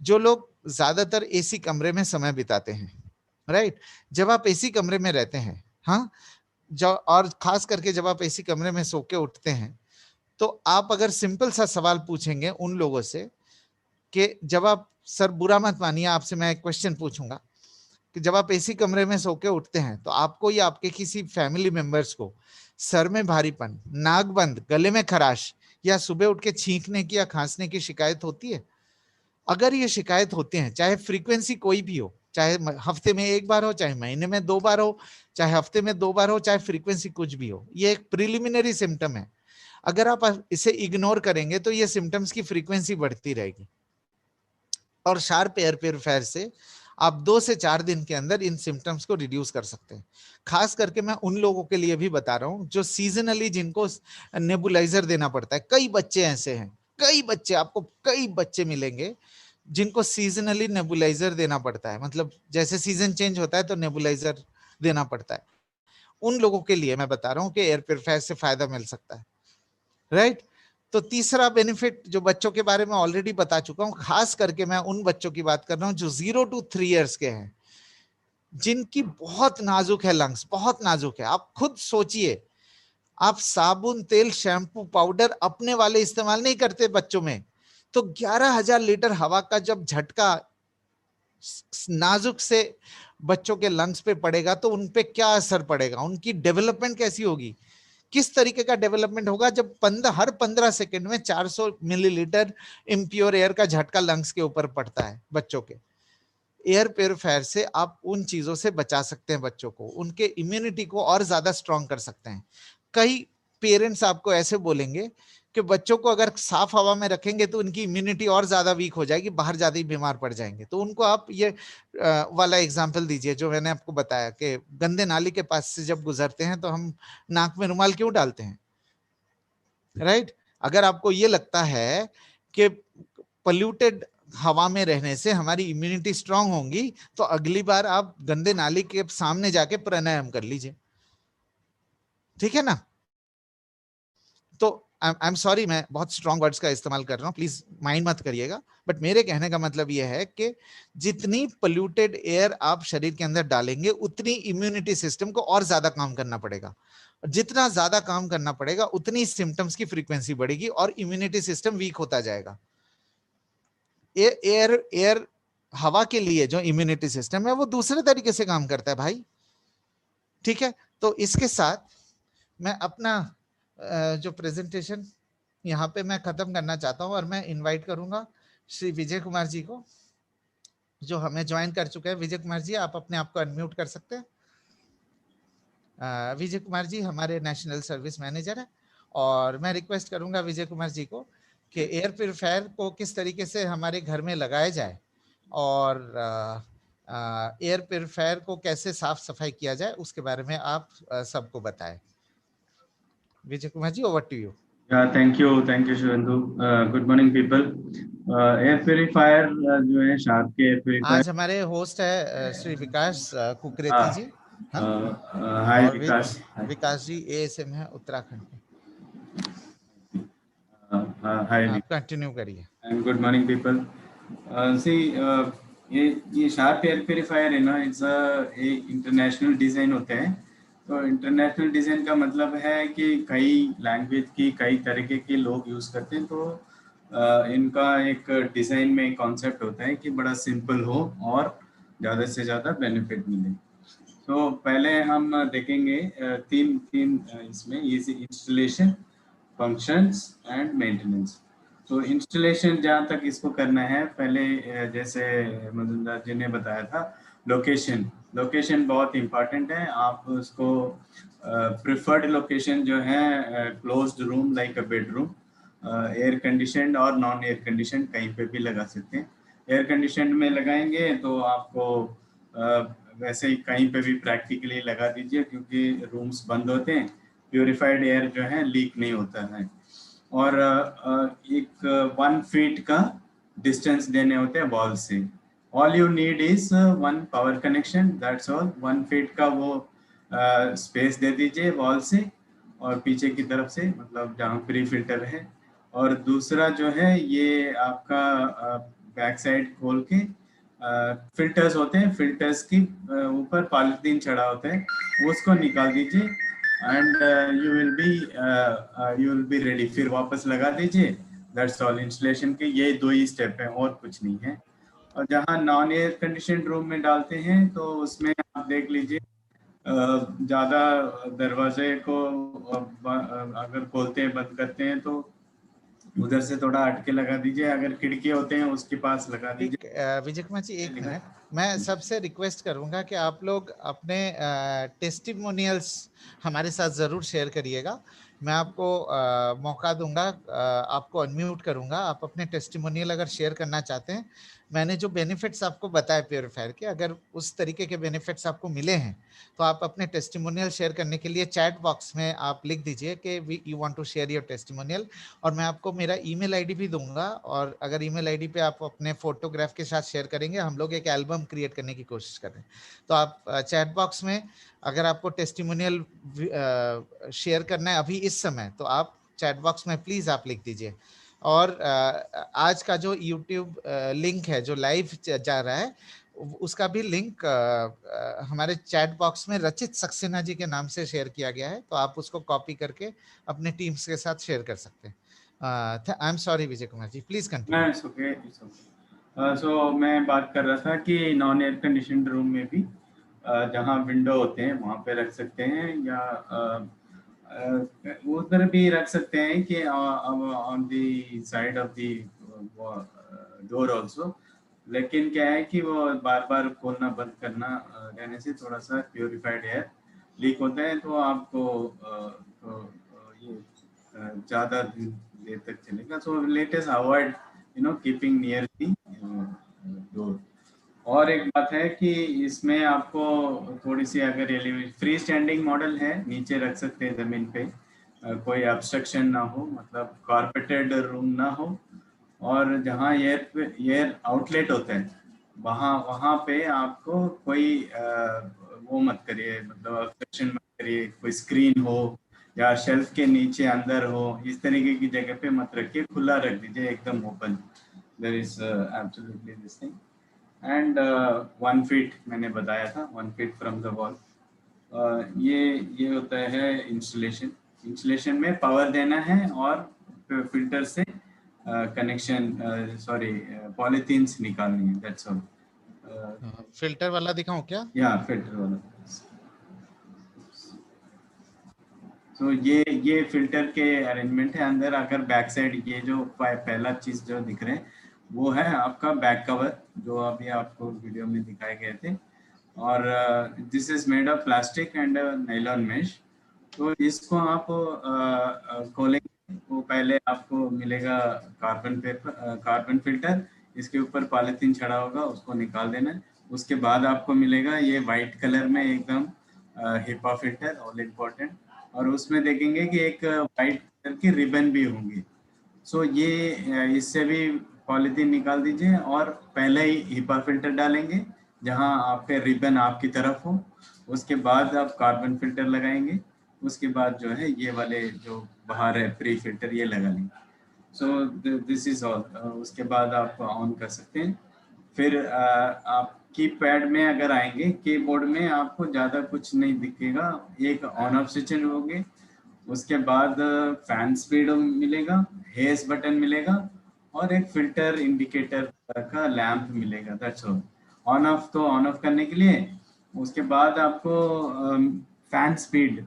जो लोग ज्यादातर एसी कमरे में समय बिताते हैं, राइट। जब आप एसी कमरे में रहते हैं, हाँ, और खास करके जब आप एसी कमरे में सो के उठते हैं, तो आप अगर सिंपल सा सवाल पूछेंगे उन लोगों से कि जब आप, सर बुरा मत मानिए, आपसे मैं एक क्वेश्चन पूछूंगा कि जब आप एसी कमरे में सो के उठते हैं तो आपको या आपके किसी फैमिली मेंबर्स को सर में भारीपन, नाक बंद, गले में खराश या सुबह उठ के छींकने की या खांसने की शिकायत होती है? अगर ये शिकायत होती है, चाहे फ्रीक्वेंसी कोई भी हो, चाहे हफ्ते में 1 बार हो, चाहे महीने में 2 बार हो, चाहे हफ्ते में 2 बार हो, चाहे फ्रीक्वेंसी कुछ भी हो, ये एक प्रिलिमिनरी सिम्टम है। अगर आप इसे इग्नोर करेंगे तो ये सिम्टम्स की फ्रीक्वेंसी बढ़ती रहेगी। और शार्प एयर प्योरीफायर से आप 2 से 4 दिन के अंदर इन सिम्टम्स को रिड्यूस कर सकते हैं। खास करके मैं उन लोगों के लिए भी बता रहा हूं जो सीजनली, जिनको नेबुलाइजर देना पड़ता है। कई बच्चे ऐसे हैं, आपको कई बच्चे मिलेंगे जिनको सीजनली नेबुलाइजर देना पड़ता है, मतलब जैसे सीजन चेंज होता है तो नेबुलाइजर देना पड़ता है। उन लोगों के लिए मैं बता रहा हूं कि एयर प्योरीफायर से फायदा मिल सकता है, राइट। तो तीसरा बेनिफिट जो बच्चों के बारे में ऑलरेडी बता चुका हूं, खास करके मैं उन बच्चों की बात कर रहा हूं जो 0 to 3 इयर्स के हैं, जिनकी बहुत नाजुक है लंग्स, बहुत नाजुक है। आप खुद सोचिए, आप साबुन, तेल, शैम्पू, पाउडर अपने वाले इस्तेमाल नहीं करते बच्चों में, तो 11,000 लीटर हवा का जब झटका नाजुक से बच्चों के लंग्स पे पड़ेगा तो उन पे क्या असर पड़ेगा, उनकी डेवलपमेंट कैसी होगी, किस तरीके का डेवलपमेंट होगा जब हर 15 सेकंड में 400 मिलीलीटर इम्प्योर एयर का झटका लंग्स के ऊपर पड़ता है बच्चों के। एयर प्योरीफायर से आप उन चीजों से बचा सकते हैं बच्चों को, उनके इम्यूनिटी को और ज्यादा स्ट्रांग कर सकते हैं। कई पेरेंट्स आपको ऐसे बोलेंगे कि बच्चों को अगर साफ हवा में रखेंगे तो उनकी इम्यूनिटी और ज्यादा वीक हो जाएगी, बाहर ज्यादा ही बीमार पड़ जाएंगे। तो उनको आप ये वाला एग्जाम्पल दीजिए जो मैंने आपको बताया कि गंदे नाली के पास से जब गुजरते हैं तो हम नाक में रुमाल क्यों डालते हैं, राइट। अगर आपको ये लगता है कि पोल्यूटेड हवा में रहने से हमारी इम्यूनिटी स्ट्रांग होगी, तो अगली बार आप गंदे नाली के सामने जाके प्राणायाम कर लीजिए, ठीक है ना। तो आई एम सॉरी, मैं बहुत स्ट्रॉन्ग वर्ड्स का इस्तेमाल कर रहा हूं, प्लीज माइंड मत करिएगा, बट मेरे कहने का मतलब यह है कि जितनी पोल्यूटेड एयर आप शरीर के अंदर डालेंगे उतनी इम्यूनिटी सिस्टम को और ज्यादा काम करना पड़ेगा, जितना ज्यादा काम करना पड़ेगा उतनी सिम्टम्स की फ्रीक्वेंसी बढ़ेगी और इम्यूनिटी सिस्टम वीक होता जाएगा। एयर हवा के लिए जो इम्यूनिटी सिस्टम है वो दूसरे तरीके से काम करता है भाई, ठीक है। तो इसके साथ मैं अपना जो प्रेजेंटेशन यहाँ पे मैं खत्म करना चाहता हूँ और मैं इनवाइट करूंगा श्री विजय कुमार जी को, जो हमें ज्वाइन कर चुके हैं। विजय कुमार जी, आप अपने आप को अनम्यूट कर सकते हैं। विजय कुमार जी हमारे नेशनल सर्विस मैनेजर है, और मैं रिक्वेस्ट करूंगा विजय कुमार जी को कि एयर प्योरीफायर को किस तरीके से हमारे घर में लगाया जाए और एयर प्योरीफायर को कैसे साफ सफाई किया जाए उसके बारे में आप सबको बताएं। Vijay Kumar ji, over to you. Thank you Shivendu. Good morning people. Air purifier जो है शार्प के एयर प्योरीफायर, आज हमारे होस्ट है श्री विकास कुकरेती जी। हाय विकास। विकास जी एएसएम है उत्तराखंड के। हाय, आप कंटिन्यू करिए। And good morning people. See, ये शार्प एयर प्योरीफायर है ना, इट्स इंटरनेशनल डिजाइन होते हैं। तो इंटरनेशनल डिजाइन का मतलब है कि कई लैंग्वेज की कई तरीके के लोग यूज करते हैं। तो इनका एक डिजाइन में कॉन्सेप्ट होता है कि बड़ा सिंपल हो और ज़्यादा से ज़्यादा बेनिफिट मिले। तो पहले हम देखेंगे तीन इसमें, ये इंस्टॉलेशन, फंक्शंस एंड मेंटेनेंस। तो इंस्टॉलेशन जहाँ तक इसको करना है, पहले जैसे मजुमदार जी ने बताया था, लोकेशन बहुत इम्पोर्टेंट है। आप उसको प्रिफर्ड लोकेशन जो है क्लोज्ड रूम लाइक अ बेडरूम, एयर कंडीशन और नॉन एयर कंडीशन कहीं पे भी लगा सकते हैं। एयर कंडीशन में लगाएंगे तो आपको वैसे ही कहीं पे भी प्रैक्टिकली लगा दीजिए, क्योंकि रूम्स बंद होते हैं, प्योरीफाइड एयर जो है लीक नहीं होता है। और एक 1 फीट का डिस्टेंस देने होते हैं वॉल से। All you need is 1 power connection, that's all. 1 feet का वो स्पेस दे दीजिए वॉल से और पीछे की तरफ से, मतलब जहाँ प्री फिल्टर है। और दूसरा जो है ये आपका बैक साइड खोल के फिल्टर्स होते हैं, फिल्टर्स की ऊपर पॉलीथीन चढ़ा होता है, उसको निकाल दीजिए and you will be ready. फिर वापस लगा दीजिए, दैट्स ऑल। इंस्टॉलेशन के ये 2 ही स्टेप हैं और कुछ नहीं है। और जहाँ नॉन एयर कंडीशन रूम में डालते हैं तो उसमें आप देख लीजिए, ज़्यादा दरवाजे को अगर खोलते हैं बंद करते हैं तो उधर से थोड़ा हटके लगा दीजिए, अगर खिड़की होते हैं उसके पास लगा दीजिए। विजय कुमार जी, एक मिनट, मैं सबसे रिक्वेस्ट करूंगा कि आप लोग अपने टेस्टिमोनियल्स हमारे साथ जरूर शेयर करिएगा। मैं आपको मौका दूंगा, आपको अनम्यूट करूंगा। आप अपने टेस्टिमोनियल अगर शेयर करना चाहते हैं, मैंने जो बेनिफिट्स आपको बताए प्योरीफायर के, अगर उस तरीके के बेनिफिट्स आपको मिले हैं तो आप अपने टेस्टिमोनियल शेयर करने के लिए चैट बॉक्स में आप लिख दीजिए कि you want to share your testimonial, और मैं आपको मेरा ईमेल आईडी भी दूंगा। और अगर ईमेल आईडी पे आप अपने फोटोग्राफ के साथ शेयर करेंगे, हम लोग एक एल्बम क्रिएट करने की कोशिश कर रहे हैं। तो आप चैट बॉक्स में अगर आपको टेस्टिमोनियल शेयर करना है अभी इस समय, तो आप चैट बॉक्स में प्लीज आप लिख दीजिए। और आज का जो यूट्यूब लिंक है जो लाइव जा रहा है, उसका भी लिंक हमारे चैट बॉक्स में रचित सक्सेना जी के नाम से शेयर किया गया है, तो आप उसको कॉपी करके अपने टीम्स के साथ शेयर कर सकते हैं। I am sorry Vijay Kumar ji, please continue. It's okay, it's okay. So मैं बात कर रहा था कि नॉन एयर कंडीशन रूम में भी जहाँ विंडो होते हैं वहाँ पे रख सकते हैं, या उधर भी रख सकते हैं कि on the side of the door also. लेकिन क्या है कि वो बार बार खोलना बंद करना रहने से थोड़ा सा प्योरीफाइड एयर लीक होता है, तो आपको ये ज़्यादा देर तक चलेगा। So let us avoid keeping near the door. और एक बात है कि इसमें आपको थोड़ी सी, अगर फ्री स्टैंडिंग मॉडल है, नीचे रख सकते हैं जमीन पे, कोई ऑब्स्ट्रक्शन ना हो, मतलब कारपेटेड रूम ना हो। और जहाँ एयर आउटलेट होता है वहाँ पे आपको कोई वो मत करिए, मतलब ऑब्स्ट्रक्शन मत करिए। कोई स्क्रीन हो या शेल्फ के नीचे अंदर हो, इस तरीके की जगह पे मत रखिए, खुला रख दीजिए एकदम open. There is absolutely this thing. And 1 feet मैंने बताया था, 1 फीट फ्रॉम द वॉल। ये होता है इंस्टॉलेशन में पावर देना है और फिल्टर से कनेक्शन, सॉरी, पॉलीथीन्स निकालनी है, दैट्स ऑल। फिल्टर वाला दिखाऊं क्या? या फिल्टर वाला। तो ये फिल्टर के अरेंजमेंट है अंदर। अगर बैक साइड ये जो पहला चीज जो दिख रहे हैं वो है आपका बैक कवर, जो अभी आपको वीडियो में दिखाए गए थे। और this is made of plastic and nylon mesh. तो इसको आप खोलेंगे तो पहले आपको मिलेगा कार्बन फिल्टर, इसके ऊपर पॉलीथीन चढ़ा होगा, उसको निकाल देना है। उसके बाद आपको मिलेगा ये वाइट कलर में एकदम हिपा फिल्टर, ऑल इम्पोर्टेंट। और उसमें देखेंगे कि एक वाइट कलर की रिबन भी होंगी। सो ये इससे भी पॉलीथीन निकाल दीजिए और पहले ही हिपा फिल्टर डालेंगे जहां आपके रिबन आपकी तरफ हो। उसके बाद आप कार्बन फिल्टर लगाएंगे। उसके बाद जो है ये वाले जो बाहर है प्री फिल्टर, ये लगा लेंगे। सो दिस इज ऑल। उसके बाद आप ऑन कर सकते हैं। फिर आप कीपैड में अगर आएंगे, कीबोर्ड में आपको ज़्यादा कुछ नहीं दिखेगा, एक ऑन ऑफ स्विच होंगे। उसके बाद फैन स्पीड मिलेगा, हेज बटन मिलेगा और एक फिल्टर इंडिकेटर का लैंप मिलेगा, दैट्स ऑल। ऑन ऑफ तो ऑन ऑफ करने के लिए। उसके बाद आपको फैन स्पीड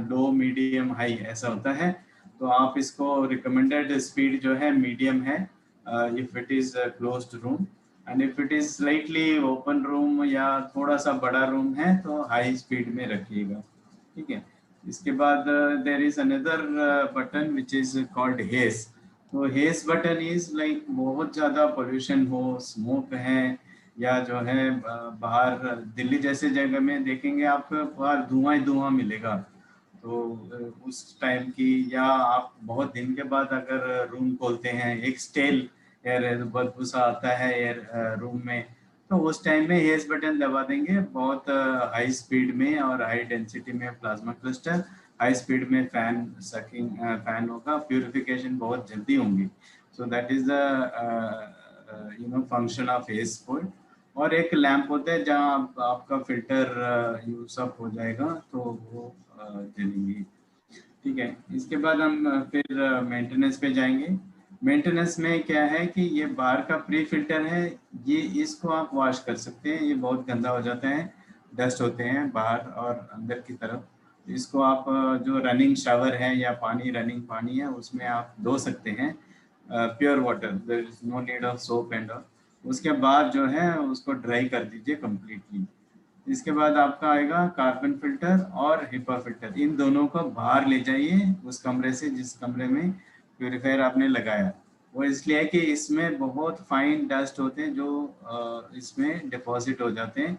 लो मीडियम हाई ऐसा होता है। तो आप इसको रिकमेंडेड स्पीड जो है मीडियम है if it is closed room, and if it is slightly open room या थोड़ा सा बड़ा रूम है तो हाई स्पीड में रखिएगा, ठीक है। इसके बाद there is another button which is called haze. तो हेस बटन इज लाइक बहुत ज़्यादा पोल्यूशन हो, स्मोक है, या जो है बाहर दिल्ली जैसे जगह में देखेंगे आपको बाहर धुआं ही धुआं मिलेगा, तो उस टाइम की, या आप बहुत दिन के बाद अगर रूम खोलते हैं, एक स्टेल एयर बदबू सा आता है एयर रूम में, तो उस टाइम में हेस बटन दबा देंगे। बहुत हाई स्पीड में और हाई डेंसिटी में प्लाज्मा क्लस्टर, हाई स्पीड में फैन सकिंग फैन होगा, प्यूरिफिकेशन बहुत जल्दी होंगी। So that is the function of haze point. और एक लैंप होता है जहाँ आपका फिल्टर यूज अप हो जाएगा तो वो जलेंगी, ठीक है। इसके बाद हम फिर मेंटेनेंस पे जाएंगे। मेंटेनेंस में क्या है कि ये बाहर का प्री फिल्टर है, ये इसको आप वॉश कर सकते हैं, ये बहुत गंदा हो जाता है, डस्ट होते हैं बाहर और अंदर की तरफ। इसको आप जो रनिंग शावर है या पानी रनिंग पानी है उसमें आप धो सकते हैं, pure water, there is no need of soap and all. उसके बाद जो है उसको ड्राई कर दीजिए कम्प्लीटली। इसके बाद आपका आएगा कार्बन फिल्टर और हिपा फिल्टर। इन दोनों को बाहर ले जाइए उस कमरे से जिस कमरे में प्योरीफायर आपने लगाया। वो इसलिए है कि इसमें बहुत फाइन डस्ट होते हैं जो इसमें डिपॉजिट हो जाते हैं,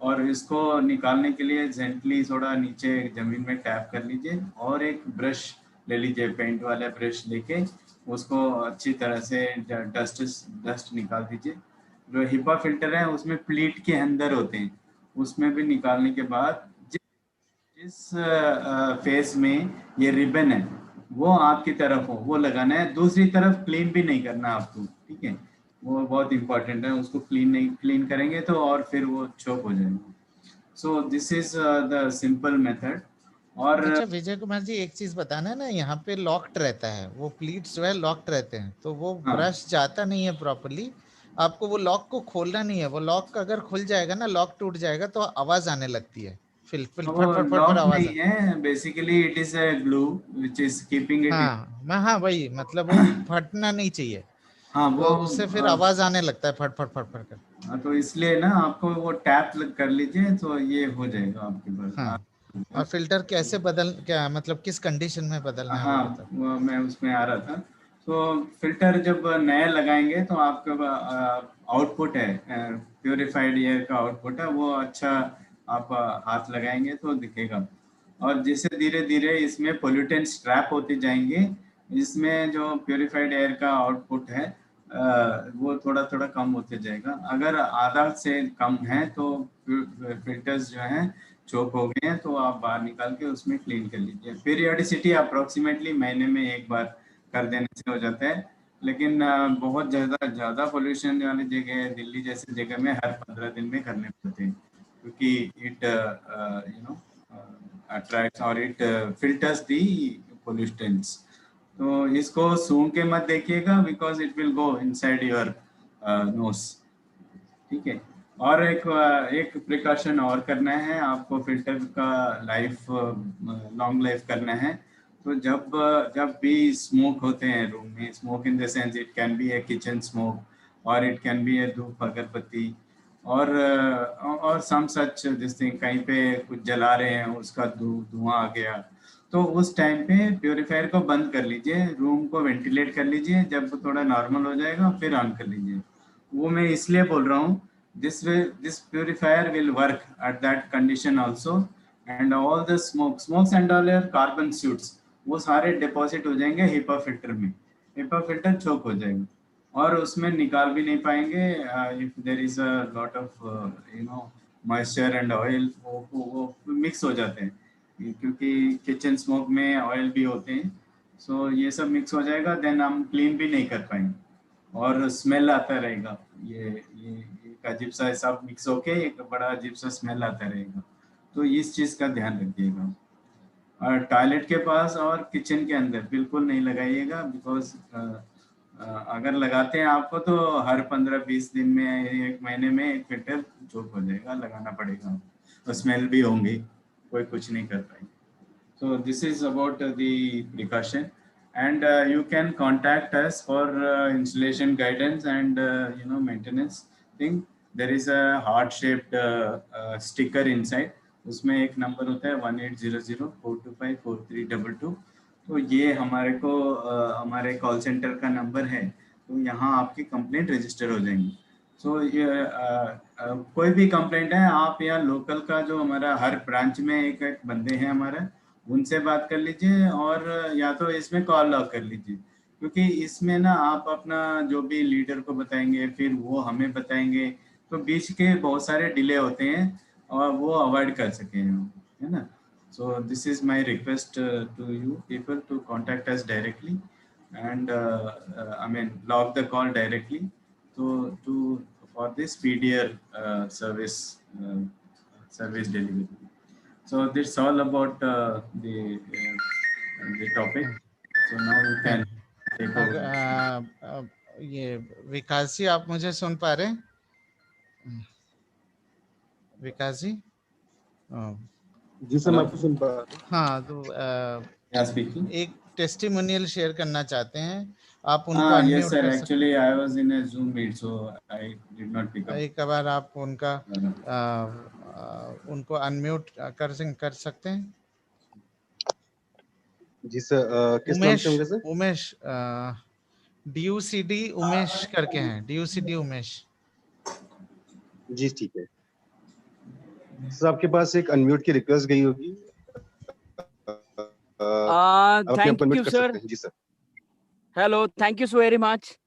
और इसको निकालने के लिए जेंटली थोड़ा नीचे ज़मीन में टैप कर लीजिए और एक ब्रश ले लीजिए, पेंट वाला ब्रश लेके उसको अच्छी तरह से डस्ट निकाल दीजिए। जो हिपा फिल्टर है उसमें प्लीट के अंदर होते हैं, उसमें भी निकालने के बाद जिस फेस में ये रिबन है वो आपकी तरफ हो वो लगाना है, दूसरी तरफ क्लीन भी नहीं करना आपको, ठीक है। वो बहुत इंपॉर्टेंट है, उसको क्लीन करेंगे तो और फिर वो चोक हो जाएगा। सो this is the simple method. और अच्छा विजय कुमार जी, एक चीज बताना ना, यहाँ पे लॉक्ड रहता है, वो प्लीट्स जो है लॉक्ड रहते हैं, तो वो हाँ, ब्रश जाता नहीं है प्रॉपरली। आपको वो लॉक को खोलना नहीं है, वो लॉक अगर खुल जाएगा ना, लॉक टूट जाएगा तो आवाज आने लगती है, फिर वो फट फट फट फट लॉक आवाज नहीं है, basically it is a glue which is keeping it in. हाँ मैं, हाँ वही मतलब वो फटना नहीं चाहिए, हाँ वो तो उससे फिर आवाज आने लगता है फट फट फट फट कर। तो इसलिए ना आपको वो टैप कर लीजिए तो ये हो जाएगा आपके हाँ, पास। और फिल्टर कैसे बदल, क्या मतलब किस कंडीशन में बदलना है वो हाँ, बता। वो मैं उसमें आ रहा था। तो फिल्टर जब नया लगाएंगे तो आपका आउटपुट है, प्योरीफाइड एयर का आउटपुट है, वो अच्छा आप हाथ लगाएंगे तो दिखेगा। और जैसे धीरे धीरे इसमें पोल्यूटेंट्स ट्रैप होते जाएंगे, इसमें जो प्योरीफाइड एयर का आउटपुट है वो थोड़ा थोड़ा कम होते जाएगा। अगर आधा से कम है तो फिल्टर्स जो हैं चोक हो गए हैं तो आप बाहर निकाल के उसमें क्लीन कर लीजिए। पीरियोडिसिटी अप्रोक्सीमेटली महीने में एक बार कर देने से हो जाता है, लेकिन बहुत ज़्यादा ज़्यादा पोल्यूशन वाली जगह, दिल्ली जैसी जगह में हर 15 दिन में करने पड़ते हैं, क्योंकि इट अट्रैक्ट्स और इट फिल्टर्स दी पोल्यूटेंट्स। तो इसको सूंघ के मत देखिएगा because it will go inside your nose, ठीक है। और एक प्रिकॉशन और करना है आपको, फिल्टर का लाइफ लॉन्ग लाइफ करना है। तो जब जब भी स्मोक होते हैं रूम में, smoke in the sense it can be A kitchen smoke और इट कैन बी ए धूप अगरबत्ती और सम सच दिस थिंग, कहीं पे कुछ जला रहे हैं उसका धुआं आ गया, तो उस टाइम पे प्योरीफायर को बंद कर लीजिए, रूम को वेंटिलेट कर लीजिए, जब थोड़ा नॉर्मल हो जाएगा फिर ऑन कर लीजिए। वो मैं इसलिए बोल रहा हूँ, this purifier will work at that condition also, and all the smokes and all your carbon suits वो सारे डिपॉजिट हो जाएंगे हिपा फिल्टर में, हिपा फिल्टर चोक हो जाएगा और उसमें निकाल भी नहीं पाएंगे। If there is a lot of moisture and oil, वो मिक्स हो जाते हैं क्योंकि किचन स्मोक में ऑयल भी होते हैं। सो ये सब मिक्स हो जाएगा, देन हम क्लीन भी नहीं कर पाएंगे और स्मेल आता रहेगा। ये एक अजीब सा सब मिक्स होके एक बड़ा अजीब सा स्मेल आता रहेगा, तो इस चीज़ का ध्यान रखिएगा। और टॉयलेट के पास और किचन के अंदर बिल्कुल नहीं लगाइएगा, बिकॉज अगर लगाते हैं आपको तो हर 15-20 दिन में, एक महीने में एक फिल्टर चोक हो जाएगा, लगाना पड़ेगा, तो स्मेल भी होंगी, कोई कुछ नहीं कर पाएंगे। So this is about the precaution. and you can contact us for installation guidance and maintenance thing. There is a heart shaped sticker inside. उसमें एक नंबर होता है 1800-425-4322। तो ये हमारे को हमारे कॉल सेंटर का नंबर है। तो यहाँ आपकी कंप्लेंट रजिस्टर हो जाएंगी। सो ये कोई भी कंप्लेंट है, आप यहाँ लोकल का जो हमारा हर ब्रांच में एक बंदे हैं हमारा, उनसे बात कर लीजिए, और या तो इसमें कॉल लॉग कर लीजिए, क्योंकि इसमें ना आप अपना जो भी लीडर को बताएंगे, फिर वो हमें बताएंगे, तो बीच के बहुत सारे डिले होते हैं और वो अवॉइड कर सकें, है ना। So this is my request to you people to contact us directly and I mean log the call directly to for this PDR service delivery. So this all about the topic. So now you can take over. ये विकास जी, आप मुझे सुन पा रहे हैं? विकास जी? जी sir, मैं आपको सुन पा रहा हूं। हाँ, तो स्पीकिंग एक टेस्टिमोनियल शेयर करना चाहते हैं, आप उनको yes sir, actually I was in a Zoom meet, so I did not pick up. एक बार आप उनका उनको अनम्यूट कर सकते हैं? जी सर, किस नाम से होंगे सर? उमेश, DUCD उमेश करके हैं, DUCD उमेश। जी ठीक है सर, आपके पास एक अनम्यूट की रिक्वेस्ट गई होगी। Thank you sir. जी sir. Hello, thank you so very much.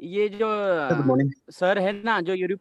ये जो गुड मॉर्निंग सर है ना, जो यूरोप